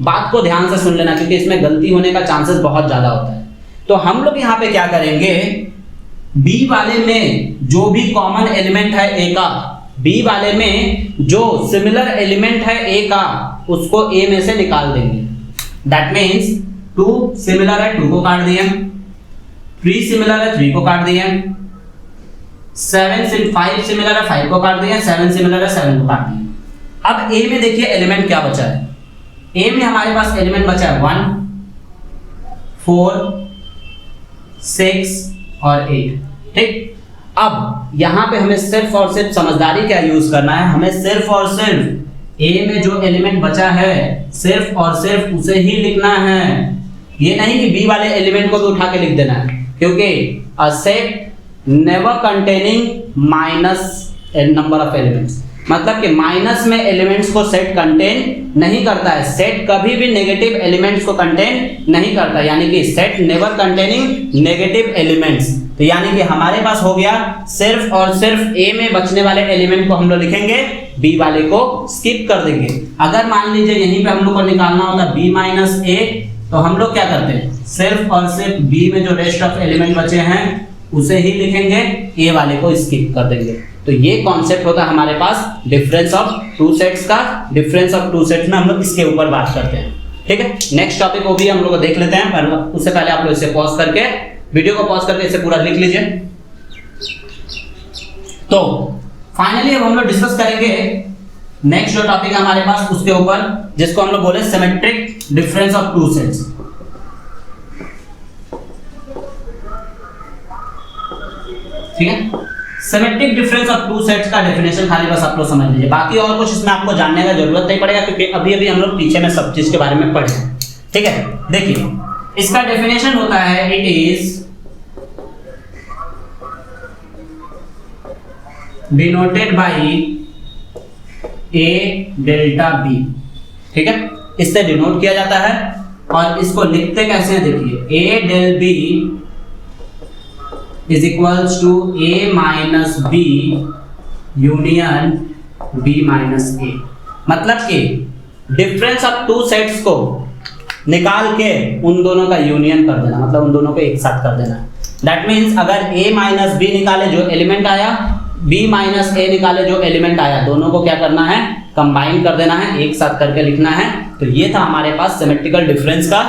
बात को ध्यान से सुन लेना क्योंकि इसमें गलती होने का चांसेस बहुत ज्यादा होता है। तो हम लोग यहाँ पे क्या करेंगे, B वाले में जो भी कॉमन एलिमेंट है A का, B वाले में जो सिमिलर एलिमेंट है A का, उसको A में से निकाल देंगे। दैट मीन्स 2 सिमिलर है 2 को काट दिए, 3 सिमिलर है 3 को काट दिए, 5 सिमिलर है 5 को काट दिए, 7 सिमिलर है 7 को काट दिए। अब A में देखिए एलिमेंट क्या बचा है, A में हमारे पास एलिमेंट बचा है 1 4 6 और 8। ठीक, अब यहां पे हमें सिर्फ और सिर्फ समझदारी क्या यूज करना है, हमें सिर्फ और सिर्फ A में जो एलिमेंट बचा है सिर्फ और सिर्फ उसे ही लिखना है। ये नहीं कि B वाले एलिमेंट को भी उठा के लिख देना है, क्योंकि a set never containing minus number of elements, मतलब कि माइनस में एलिमेंट्स को सेट कंटेन नहीं करता है। सेट कभी भी नेगेटिव एलिमेंट्स को कंटेन नहीं करता, यानी कि set never containing negative elements. तो यानी कि हमारे पास हो गया सिर्फ और सिर्फ A में बचने वाले एलिमेंट को हम लोग लिखेंगे, B वाले को स्किप कर देंगे। अगर मान लीजिए यहीं पे हम लोग को निकालना होता B माइनस A, तो हम लोग क्या करते हैं, सिर्फ और सिर्फ B में जो रेस्ट ऑफ एलिमेंट बचे हैं उसे ही लिखेंगे, A वाले को स्किप कर देंगे। तो ये कॉन्सेप्ट होता है हमारे पास डिफरेंस ऑफ टू सेट्स का। डिफरेंस ऑफ टू सेट्स में हम लोग इसके ऊपर बात करते हैं। ठीक है, नेक्स्ट टॉपिक को भी हम लोग देख लेते हैं, पर उससे पहले आप लोग इसे पॉज करके, वीडियो को पॉज करके इसे पूरा लिख लीजिए। तो फाइनली अब हम लोग डिस्कस करेंगे नेक्स्ट जो टॉपिक है हमारे पास उसके ऊपर, जिसको हम लोग बोले symmetric difference of two sets. ठीक है, symmetric difference of two sets का डेफिनेशन खाली बस आप लोग समझ लीजिए, बाकी और कुछ इसमें आपको जानने का जरूरत नहीं पड़ेगा क्योंकि अभी अभी हम लोग पीछे में सब चीज के बारे में पढ़े। ठीक है, देखिए इसका डेफिनेशन होता है, it is denoted by A delta B। ठीक है, इससे डिनोट किया जाता है और इसको लिखते कैसे हैं, देखिए A del B is equals to A minus B union B minus A। मतलब कि डिफरेंस ऑफ टू सेट्स को निकाल के उन दोनों का यूनियन कर देना, मतलब उन दोनों को एक साथ कर देना। दैट मीन्स अगर A माइनस B निकाले जो एलिमेंट आया, B माइनस A निकाले जो एलिमेंट आया, दोनों को क्या करना है, कंबाइन कर देना है, एक साथ करके लिखना है। तो ये था हमारे पास सिमेट्रिकल डिफरेंस का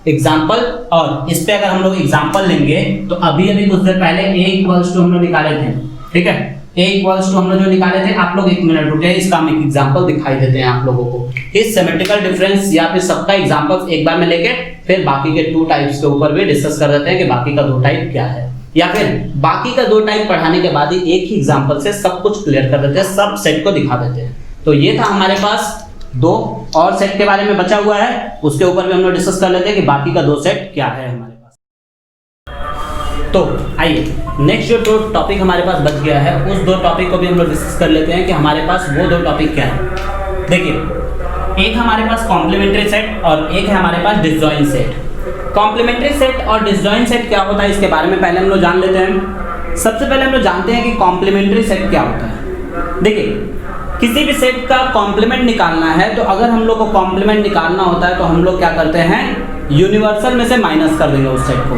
एग्जाम्पल, और इस पे अगर हम लोग एग्जाम्पल लेंगे तो अभी कुछ देर पहले a इक्वल्स टू हम लोग निकाले थे, ठीक है, a इक्वल्स टू हम लोग जो निकाले थे, आप लोग एक मिनट रुके, इसका हम एक एग्जाम्पल दिखाई देते हैं आप लोगों को, इस सिमेट्रिकल डिफरेंस या फिर सबका एग्जाम्पल एक बार में लेके फिर बाकी के 2 टाइप्स के ऊपर भी डिस्कस कर देते हैं कि बाकी का 2 टाइप क्या है, या फिर बाकी का 2 टाइप पढ़ाने के बाद ही एक ही एग्जाम्पल से सब कुछ क्लियर कर देते हैं, सब सेट को दिखा देते हैं। तो ये था हमारे पास 2 और सेट के बारे में बचा हुआ है, उसके ऊपर भी हम लोग डिस्कस कर लेते हैं कि बाकी का 2 सेट क्या है हमारे पास। तो आइए नेक्स्ट जो 2 टॉपिक हमारे पास बच गया है, उस 2 टॉपिक को भी हम लोग डिस्कस कर लेते हैं कि हमारे पास वो 2 टॉपिक क्या है। देखिए, एक हमारे पास कॉम्प्लीमेंट्री सेट और एक है हमारे पास डिसजॉइंट सेट। कॉम्प्लीमेंट्री सेट और डिसजॉइंट सेट क्या होता है, इसके बारे में पहले हम लोग जान लेते हैं। सबसे पहले हम लोग जानते हैं कि कॉम्प्लीमेंट्री सेट क्या होता है। देखिए, किसी भी सेट का कॉम्प्लीमेंट निकालना है, तो अगर हम लोग को कॉम्प्लीमेंट निकालना होता है तो हम लोग क्या करते हैं, यूनिवर्सल में से माइनस कर देंगे उस सेट को।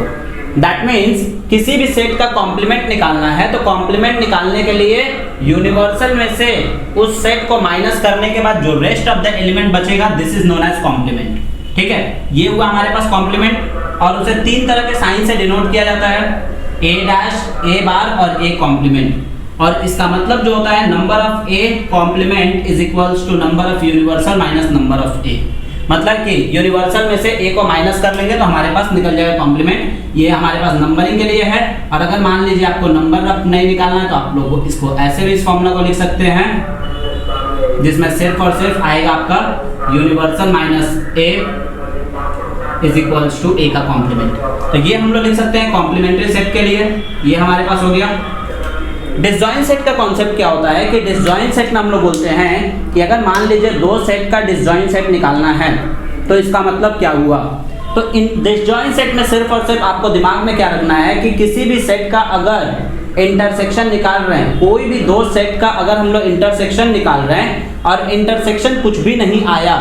दैट मीन्स किसी भी सेट का कॉम्प्लीमेंट निकालना है तो कॉम्प्लीमेंट निकालने के लिए यूनिवर्सल में से उस सेट को माइनस करने के बाद जो रेस्ट ऑफ द एलिमेंट बचेगा, this is known as complement. ठीक है, ये हुआ हमारे पास कॉम्प्लीमेंट, और उसे 3 तरह के साइन से डिनोट किया जाता है, a डैश, a बार और a कॉम्प्लीमेंट। और इसका मतलब जो होता है, number of a complement is equals to number of universal minus number of a। मतलब कि यूनिवर्सल में से a को माइनस कर लेंगे तो हमारे पास निकल जाएगा कॉम्प्लीमेंट। ये हमारे पास नंबरिंग के लिए है, और अगर मान लीजिए आपको नंबर ऑफ नहीं निकालना है तो आप लोग इसको ऐसे भी इस फॉर्मूला को लिख सकते हैं, जिसमें सिर्फ और सिर्फ आएगा आपका universal minus a is equals to a का कॉम्प्लीमेंट। तो ये हम लोग लिख सकते हैं कॉम्प्लीमेंट्री सेट के लिए, ये हमारे पास हो गया। डिसजॉइंट सेट का कॉन्सेप्ट क्या होता है कि डिसजॉइंट सेट में हम लोग बोलते हैं कि अगर मान लीजिए 2 सेट का डिसजॉइंट सेट निकालना है तो इसका मतलब क्या हुआ। तो इन डिसजॉइंट सेट में सिर्फ और सिर्फ आपको दिमाग में क्या रखना है कि किसी भी सेट का अगर इंटरसेक्शन निकाल रहे हैं, कोई भी 2 सेट का अगर हम लोग इंटरसेक्शन निकाल रहे हैं और इंटरसेक्शन कुछ भी नहीं आया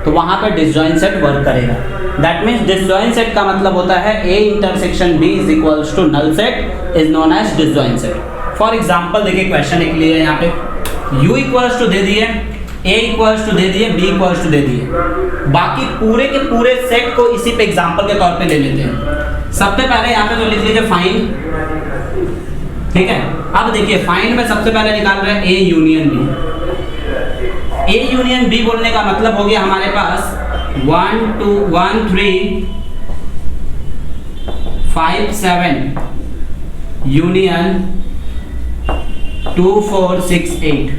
तो वहां पर डिसजॉइंट सेट वर्क करेगा। दैट मीन्स डिसजॉइंट सेट का मतलब होता है a intersection b is equals to null set is known as disjoint set. For example देखिए, क्वेश्चन एक लिए यहाँ पे u इक्वल्स टू दे दिए, a इक्वल्स टू दे दिए, b इक्वल्स टू दे दिए, बाकी पूरे के पूरे सेट को इसी पे एग्जाम्पल के तौर पे ले लेते हैं। सबसे पहले यहाँ पे तो लिख लीजिए फाइंड, ठीक है। अब देखिए फाइंड में सबसे पहले निकाल रहे हैं a union b। a union b बोलने का मतलब हो गया हमारे पास 1 2 1 3 5 7 यूनियन 2 4 6 8।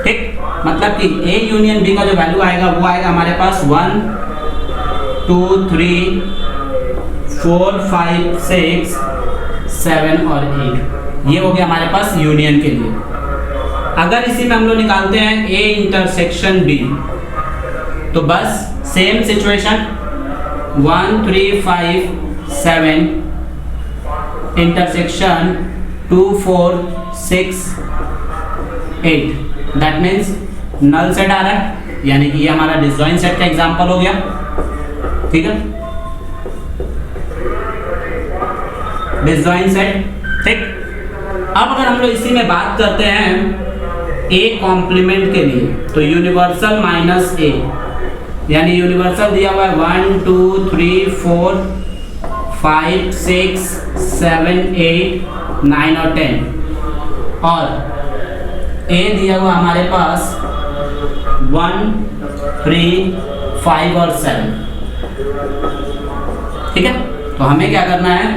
ठीक, मतलब कि a यूनियन b का जो वैल्यू आएगा वो आएगा हमारे पास 1 2 3 4 5 6 7 और 8। ये हो गया हमारे पास यूनियन के लिए। अगर इसी में हम लोग निकालते हैं a इंटरसेक्शन b, तो बस same situation 1 3 5 7 intersection 2 4 6 8। That means null set आ रहा है, यानी कि ये हमारा डिसजॉइंट सेट का एग्जांपल हो गया। ठीक है, डिसजॉइंट सेट। ठीक, अब अगर हम लोग इसी में बात करते हैं a कॉम्प्लीमेंट के लिए, तो यूनिवर्सल माइनस a, यानी यूनिवर्सल दिया हुआ है 1 2 3 4 5 6 7 8 9 और 10, और a दिया हुआ हमारे पास 1 3 5 और 7। ठीक है, तो हमें क्या करना है,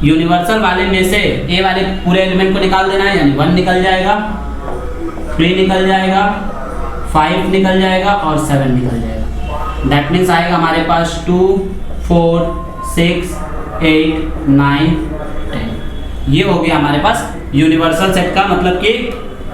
यूनिवर्सल वाले में से a वाले पूरे एलिमेंट को निकाल देना है, यानी 1 निकल जाएगा, 3 निकल जाएगा, 5 निकल जाएगा और 7 निकल जाएगा। दैट मीन्स आएगा हमारे पास 2 4 6 8 9 10। ये हो गया हमारे पास यूनिवर्सल सेट का, मतलब कि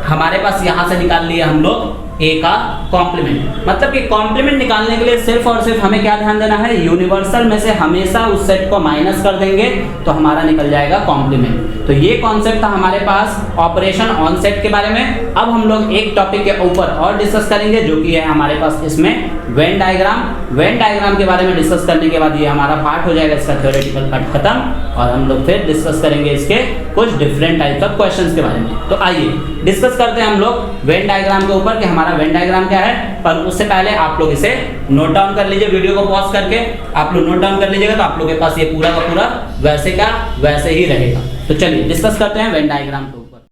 हमारे पास यहाँ से निकाल लिया हम लोग a का कॉम्प्लीमेंट। मतलब कि कॉम्प्लीमेंट निकालने के लिए सिर्फ और सिर्फ हमें क्या ध्यान देना है, यूनिवर्सल में से हमेशा उस सेट को माइनस कर देंगे तो हमारा निकल जाएगा कॉम्प्लीमेंट। तो ये कॉन्सेप्ट था हमारे पास ऑपरेशन ऑन सेट के बारे में। अब हम लोग एक टॉपिक के ऊपर और डिस्कस करेंगे, जो कि है हमारे पास इसमें वेन डायग्राम। वेन डायग्राम के बारे में डिस्कस करने के बाद ये हमारा पार्ट हो जाएगा, इसका थ्योरेटिकल पार्ट खत्म, और हम लोग फिर डिस्कस करेंगे इसके कुछ डिफरेंट टाइप ऑफ क्वेश्चंस के बारे में। तो आइए डिस्कस करते हैं हम लोग वेन डायग्राम के ऊपर कि हमारा वेन डायग्राम क्या है। पर उससे पहले आप लोग इसे नोट डाउन कर लीजिए, वीडियो को पॉज करके आप लोग नोट डाउन कर लीजिएगा, तो आप लोगों के पास ये पूरा का पूरा वैसे का वैसे ही रहेगा। तो चलिए डिस्कस करते हैं वेन डायग्राम के ऊपर।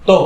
तो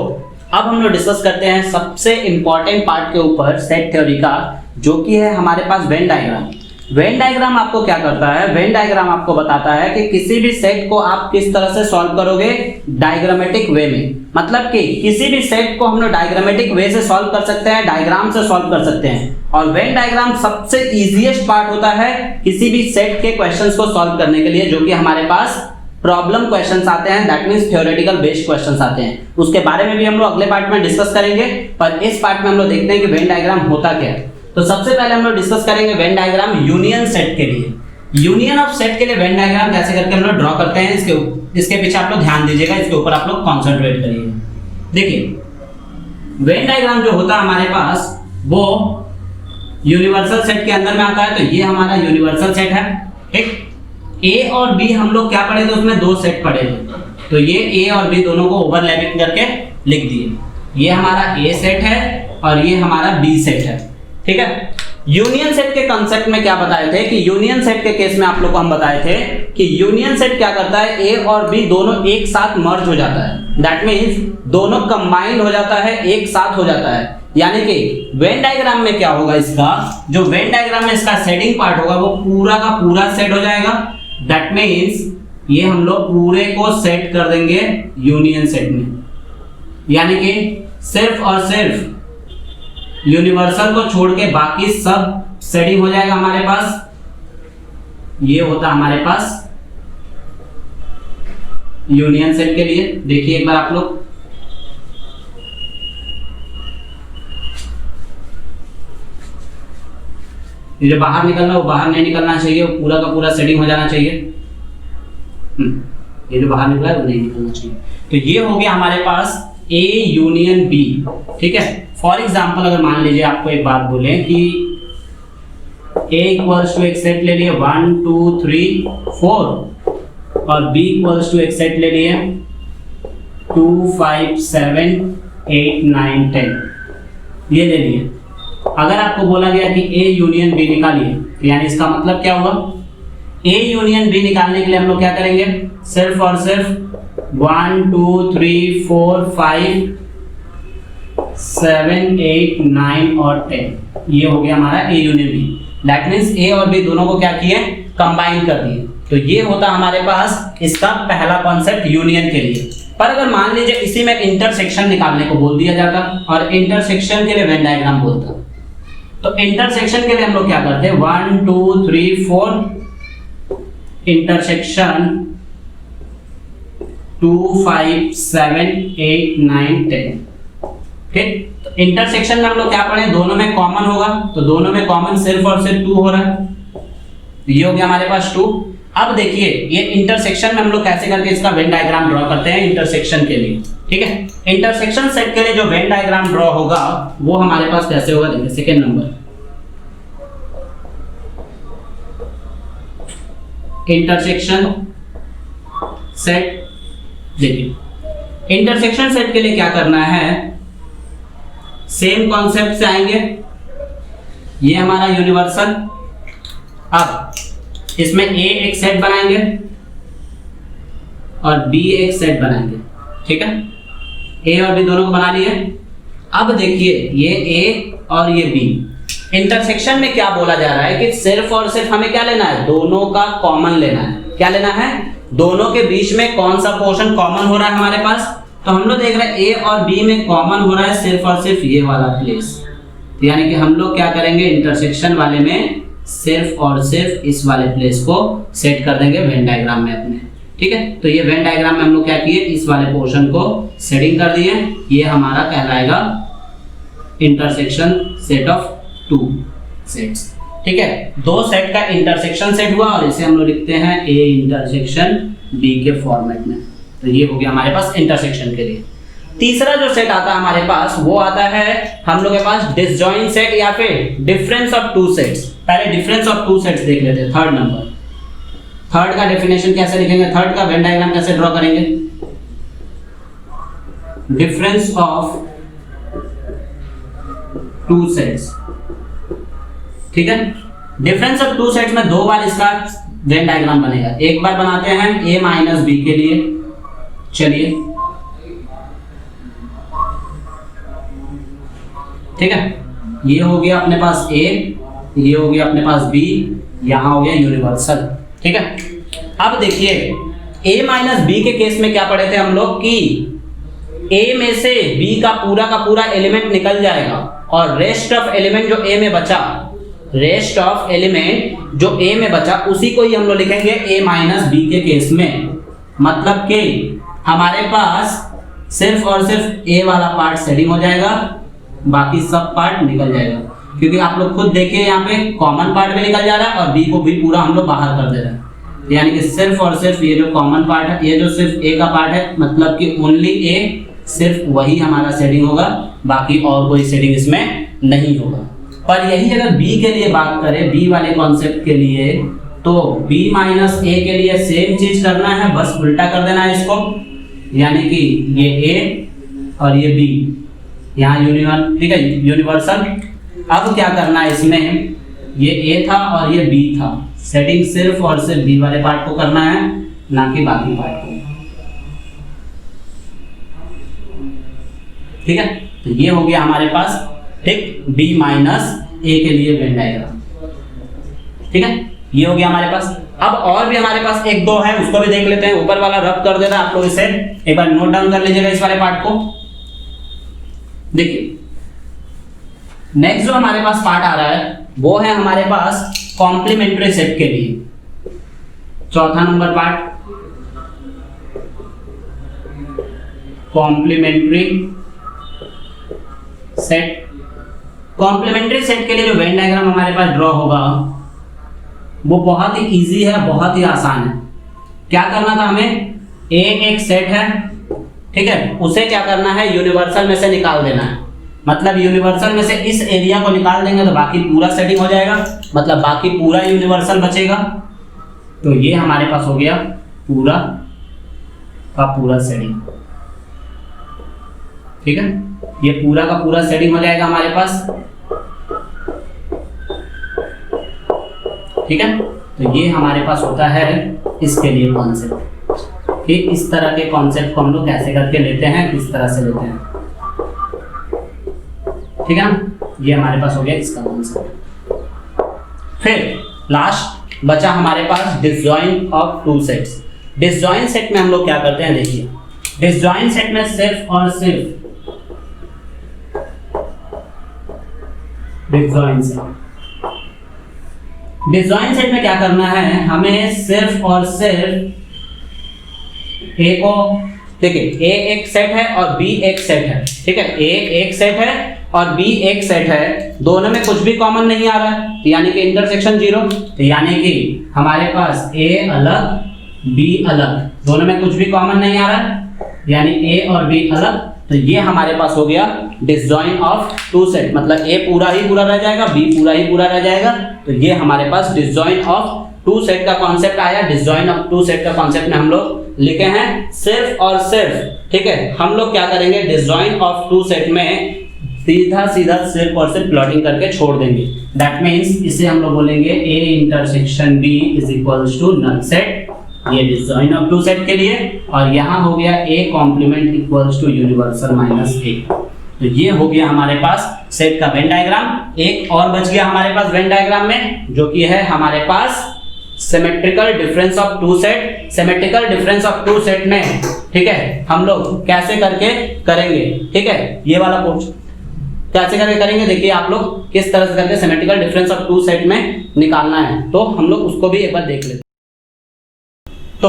अब हम लोग डिस्कस करते हैं सबसे इंपॉर्टेंट पार्ट के ऊपर सेट थ्योरी का, जो कि है हमारे पास वेन डायग्राम। वेन डायग्राम आपको क्या करता है? वेन डायग्राम आपको बताता है कि किसी भी सेट को आप किस तरह से सॉल्व करोगे डायग्रामेटिक वे में। मतलब कि किसी भी सेट को हम लोग डायग्रामेटिक वे से सॉल्व कर सकते हैं, डायग्राम से सॉल्व कर सकते हैं। और वेन डायग्राम सबसे इजीएस्ट पार्ट होता है किसी भी सेट के क्वेश्चंस को सॉल्व करने के लिए, जो कि हमारे पास प्रॉब्लम क्वेश्चंस आते हैं, that means theoretical based questions आते हैं। उसके बारे में भी हम लोग अगले पार्ट में डिस्कस करेंगे, पर इस पार्ट में हम लोग देखते हैं कि वेन डायग्राम होता क्या है। तो सबसे पहले हम लोग डिस्कस करेंगे वेन डायग्राम यूनियन सेट के लिए। यूनियन ऑफ सेट के लिए वेन डायग्राम कैसे करके हम लोग ड्रॉ करते हैं, इसके पीछे आप लोग ध्यान दीजिएगा, इसके ऊपर आप लोग कॉन्सेंट्रेट करिएगा। देखिए वेन डायग्राम जो होता है हमारे पास वो यूनिवर्सल सेट के अंदर में आता है। तो ये हमारा यूनिवर्सल सेट है, ठीक। ए और बी हम लोग क्या पढ़े थे, उसमें दो सेट पढ़े थे, तो ये ए और बी दोनों को ओवरलैपिंग करके लिख दिए। ये हमारा ए सेट है और ये हमारा बी सेट है, ठीक है। यूनियन सेट के कांसेप्ट में क्या बताए थे कि यूनियन सेट के केस में आप लोग को हम बताए थे कि यूनियन सेट क्या करता है, ए और बी दोनों एक साथ मर्ज हो जाता है, दैट मींस दोनों कंबाइंड हो जाता है, एक साथ हो जाता है। यानी कि वेन डायग्राम में क्या होगा, इसका जो वेन डायग्राम में इसका सेटिंग पार्ट होगा वो पूरा का पूरा सेट हो जाएगा। दैट मींस ये हम लोग पूरे को सेट कर देंगे यूनियन सेट में, यानी कि सिर्फ और सिर्फ यूनिवर्सल को छोड़ के बाकी सब सेटिंग हो जाएगा हमारे पास। ये होता हमारे पास यूनियन सेट के लिए। देखिए एक बार आप लोग, ये जो बाहर निकलना है वो बाहर नहीं निकलना चाहिए, वो पूरा का पूरा सेटिंग हो जाना चाहिए। ये जो बाहर निकला है वो नहीं निकलना चाहिए। तो ये हो गया हमारे पास ए यूनियन बी, ठीक है। फॉर एग्जांपल अगर मान लीजिए आपको एक बात बोले कि ए इक्वल्स टू एक सेट ले लिए 1 2 3 4 और बी इक्वल्स टू एक सेट ले लिए 2 5 7 8 9 10, ये ले लिए। अगर आपको बोला गया कि ए यूनियन बी निकालिए, तो यानी इसका मतलब क्या हुआ, ए यूनियन बी निकालने के लिए हम लोग क्या करेंगे, सिर्फ और सिर्फ 1 2 3 4 5 7 8 9 और 10, ये हो गया हमारा A union B. That means A और बी दोनों को क्या किए, कंबाइन कर दिए। तो ये होता हमारे पास इसका पहला कॉन्सेप्ट यूनियन के लिए। पर अगर मान लीजिए इसी में इंटरसेक्शन निकालने को बोल दिया जाता और इंटरसेक्शन के लिए वेन डायग्राम बोलता, तो इंटरसेक्शन के लिए हम लोग क्या करते हैं, 1 2 3 4 इंटरसेक्शन 2 5 7 8 9 10, ठीक। तो इंटरसेक्शन में हम लोग क्या पढ़े, दोनों में कॉमन होगा, तो दोनों में कॉमन सिर्फ और सिर्फ 2 हो रहा है, ये हो गया हमारे पास 2। अब देखिए ये इंटरसेक्शन में हम लोग कैसे करके इसका वेन डायग्राम ड्रॉ करते हैं इंटरसेक्शन के लिए, ठीक है। इंटरसेक्शन सेट के लिए जो वेन डायग्राम ड्रॉ होगा वो हमारे पास कैसे होगा, देखिए सेकेंड नंबर, इंटरसेक्शन सेट। देखिए इंटरसेक्शन सेट के लिए क्या करना है, सेम कॉन्सेप्ट से आएंगे, ये हमारा यूनिवर्सल। अब इसमें ए एक सेट बनाएंगे और बी एक सेट बनाएंगे, ठीक है। ए और बी दोनों को बना लिए। अब देखिए ये ए और ये बी, इंटरसेक्शन में क्या बोला जा रहा है कि सिर्फ और सिर्फ हमें क्या लेना है, दोनों का कॉमन लेना है। क्या लेना है, दोनों के बीच में कौन सा पोर्शन कॉमन हो रहा है हमारे पास, तो हम लोग देख रहे हैं ए और बी में कॉमन हो रहा है सिर्फ और सिर्फ ये वाला प्लेस। तो यानी कि हम लोग क्या करेंगे, इंटरसेक्शन वाले में सिर्फ और सिर्फ इस वाले प्लेस को सेट कर देंगे वेन डायग्राम में अपने, ठीक है। तो ये वेन डायग्राम में हम लोग क्या किए, इस वाले पोर्शन को सेटिंग कर दिए। ये हमारा कहलाएगा इंटरसेक्शन सेट ऑफ 2 सेट्स, ठीक है। 2 सेट का इंटरसेक्शन सेट हुआ और इसे हम लोग लिखते हैं ए इंटरसेक्शन बी के फॉर्मेट में। तो ये हो गया हमारे पास इंटरसेक्शन के लिए। तीसरा जो सेट आता है हमारे पास वो आता है हम लोग के पास डिसजॉइंट सेट या फिर डिफरेंस ऑफ 2 सेट्स। पहले डिफरेंस ऑफ 2 सेट्स देख लेते हैं, थर्ड नंबर। थर्ड का डेफिनेशन कैसे लिखेंगे, थर्ड का वेन डायग्राम कैसे ड्रॉ करेंगे, डिफरेंस ऑफ टू सेट्स, ठीक है। डिफरेंस ऑफ टू सेट्स में दो बार इसका वेन डायग्राम बनेगा। एक बार बनाते हैं a माइनस बी के लिए, चलिए, ठीक है। ये हो गया अपने पास a, ये हो गया अपने पास b, यहां हो गया यूनिवर्सल, ठीक है। अब देखिए a माइनस बी के केस में क्या पढ़े थे हम लोग कि a में से b का पूरा एलिमेंट निकल जाएगा और रेस्ट ऑफ एलिमेंट जो a में बचा, रेस्ट ऑफ एलिमेंट जो a में बचा उसी को ही हम लोग लिखेंगे a माइनस बी के केस में। मतलब कि हमारे पास सिर्फ और सिर्फ a वाला पार्ट शेडिंग हो जाएगा, बाकी सब पार्ट निकल जाएगा, क्योंकि आप लोग खुद देखिए यहाँ पे कॉमन पार्ट भी निकल जा रहा है और b को भी पूरा हम लोग बाहर कर दे रहे हैं। यानी कि सिर्फ और सिर्फ ये जो कॉमन पार्ट है, ये जो सिर्फ a का पार्ट है, मतलब कि ओनली a, सिर्फ वही हमारा शेडिंग होगा, बाकी और कोई शेडिंग इसमें नहीं होगा। पर यही अगर b के लिए बात करें, b वाले कॉन्सेप्ट के लिए, तो b माइनस a के लिए सेम चीज करना है, बस उल्टा कर देना है इसको। यानी कि ये a और ये b, यहाँ ठीक है, यूनिवर्सल। अब क्या करना है इसमें, ये a था और ये b था, सेटिंग सिर्फ और सिर्फ b वाले पार्ट को करना है, ना कि बाकी पार्ट को, ठीक है। तो ये हो गया हमारे पास, ठीक, b माइनस a के लिए वेन डायग्राम, ठीक है। ये हो गया हमारे पास। अब और भी हमारे पास एक दो है, उसको भी देख लेते हैं। ऊपर वाला रब कर देना, आप लोग इसे एक बार नोट डाउन कर लीजिएगा इस वाले पार्ट को। देखिए नेक्स्ट जो हमारे पास पार्ट आ रहा है वो है हमारे पास कॉम्प्लीमेंट्री सेट के लिए। चौथा number part, complementary set. Complementary set के लिए जो वेन डायग्राम हमारे पास ड्रॉ होगा वो बहुत ही इजी है, बहुत ही आसान है। क्या करना था हमें, ए एक सेट है, ठीक है, उसे क्या करना है, यूनिवर्सल में से निकाल देना है। मतलब यूनिवर्सल में से इस एरिया को निकाल देंगे तो बाकी पूरा सेटिंग हो जाएगा, मतलब बाकी पूरा यूनिवर्सल बचेगा। तो ये हमारे पास हो गया पूरा का पूरा सेटिंग, ठीक है। ये पूरा का पूरा सेटिंग हो जाएगा हमारे पास, ठीक है। तो ये हमारे पास होता है इसके लिए कॉन्सेप्ट, कि इस तरह के कॉन्सेप्ट को हम लोग कैसे करके लेते हैं, किस तरह से लेते हैं, ठीक है ना। ये हमारे पास हो गया इसका कॉन्सेप्ट। फिर लास्ट बचा हमारे पास disjoint of two sets. Disjoint set में हम लोग क्या करते हैं, देखिए डिसजॉइंट सेट में सिर्फ और सिर्फ डिसजॉइंट सेट में क्या करना है, हमें सिर्फ और सिर्फ ए को, देखिए ए एक सेट है और बी एक सेट है, ठीक है। ए एक सेट है और बी एक सेट है, दोनों में कुछ भी कॉमन नहीं आ रहा है, यानी कि इंटरसेक्शन जीरो। तो यानी कि हमारे पास ए अलग बी अलग, दोनों में कुछ भी कॉमन नहीं आ रहा है, यानी ए और बी अलग। तो ये हमारे पास हो गया डिसजॉइन ऑफ टू सेट, मतलब ए पूरा ही पूरा रह जाएगा, बी पूरा ही पूरा रह जाएगा। तो ये हमारे पास डिसजॉइन ऑफ टू सेट का कॉन्सेप्ट आया। डिसजॉइन ऑफ टू सेट का कॉन्सेप्ट में हम लोग लिखे हैं सिर्फ और सिर्फ, ठीक है। हम लोग क्या करेंगे, डिसजॉइन ऑफ टू सेट में सीधा सीधा सिर्फ और सिर्फ प्लॉटिंग करके छोड़ देंगे। दैट मीन्स इसे हम लोग बोलेंगे A intersection B is equals to null set, ये डिसजॉइन ऑफ टू सेट के लिए। और यहाँ हो गया A complement equals to universal minus A. तो ये हो गया हमारे पास सेट का वेन डायग्राम। एक और बच गया हमारे पास वेन डायग्राम में, जो कि है हमारे पास symmetrical difference of two set. Symmetrical difference of two set में, ठीक है, हम लोग कैसे करके करेंगे, ठीक है, ये वाला कोर्स कैसे करके करेंगे, देखिए आप लोग किस तरह से करके symmetrical difference of two set में निकालना है। तो हम लोग उसको भी एक बार देख लेते हैं। तो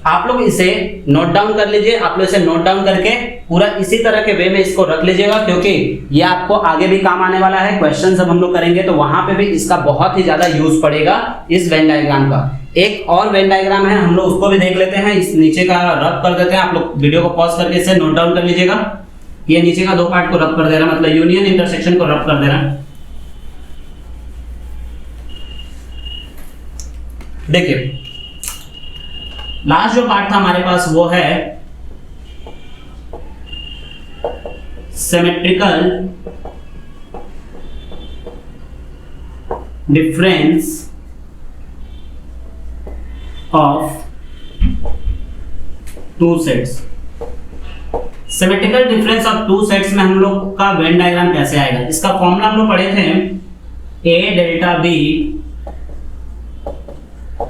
आप लोग इसे नोट डाउन कर लीजिए, आप लोग इसे नोट डाउन करके पूरा इसी तरह के वे में इसको रख लीजिएगा, क्योंकि ये आपको आगे भी काम आने वाला है। क्वेश्चन जब हम लोग करेंगे तो वहां पे भी इसका बहुत ही ज्यादा यूज पड़ेगा, इस वेन डायग्राम का। एक और वेन डायग्राम है, हम लोग उसको भी देख लेते हैं। इस नीचे का रब कर देते हैं, आप लोग वीडियो को पॉज करके इसे नोट डाउन कर लीजिएगा। ये नीचे का दो पार्ट को रब कर देना, मतलब यूनियन इंटरसेक्शन को रब कर देना। देखिए लास्ट जो पार्ट था हमारे पास वो है symmetrical difference of two sets. Symmetrical difference of two sets में हम लोग का वेन डायग्राम कैसे आएगा, इसका फॉर्मूला हम लोग पढ़े थे, A delta B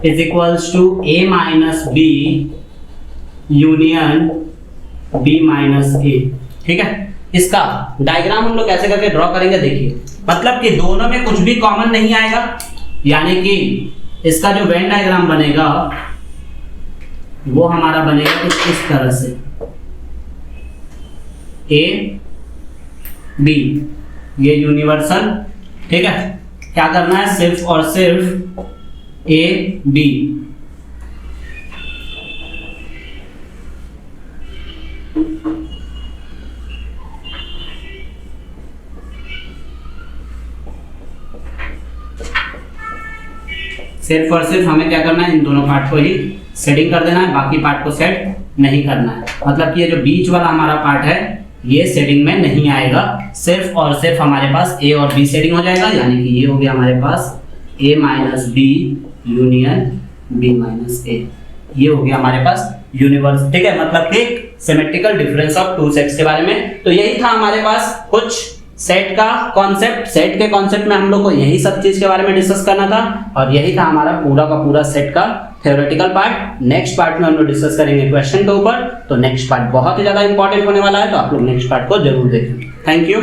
is equals to A minus B union B minus A। ठीक है, इसका डायग्राम हम लोग कैसे करके ड्रॉ करेंगे देखिए। मतलब कि दोनों में कुछ भी कॉमन नहीं आएगा, यानी कि इसका जो वेन डायग्राम बनेगा वो हमारा बनेगा कुछ इस तरह से, A B, ये यूनिवर्सल। ठीक है, क्या करना है, सिर्फ और सिर्फ A B। सिर्फ और सिर्फ हमें क्या करना है, इन दोनों पार्ट को ही सेटिंग कर देना है, बाकी पार्ट को सेट नहीं करना है। मतलब कि ये जो बीच वाला हमारा पार्ट है ये सेटिंग में नहीं आएगा, सिर्फ और सिर्फ हमारे पास A और B सेटिंग हो जाएगा, यानी कि ये हो गया हमारे पास A minus B union B minus A, ये हो गया हमारे पास यूनिवर्स। ठीक है, मतलब कि symmetrical difference of two sets के बारे में। तो यही था हमारे पास कुछ सेट का कॉन्सेप्ट। सेट के कॉन्सेप्ट में हम लोग को यही सब चीज के बारे में डिस्कस करना था, और यही था हमारा पूरा का पूरा सेट का थ्योरेटिकल पार्ट। नेक्स्ट पार्ट में हम लोग डिस्कस करेंगे क्वेश्चन के ऊपर, तो नेक्स्ट पार्ट बहुत ही ज्यादा इंपॉर्टेंट होने वाला है, तो आप लोग नेक्स्ट पार्ट को जरूर देखें। Thank you.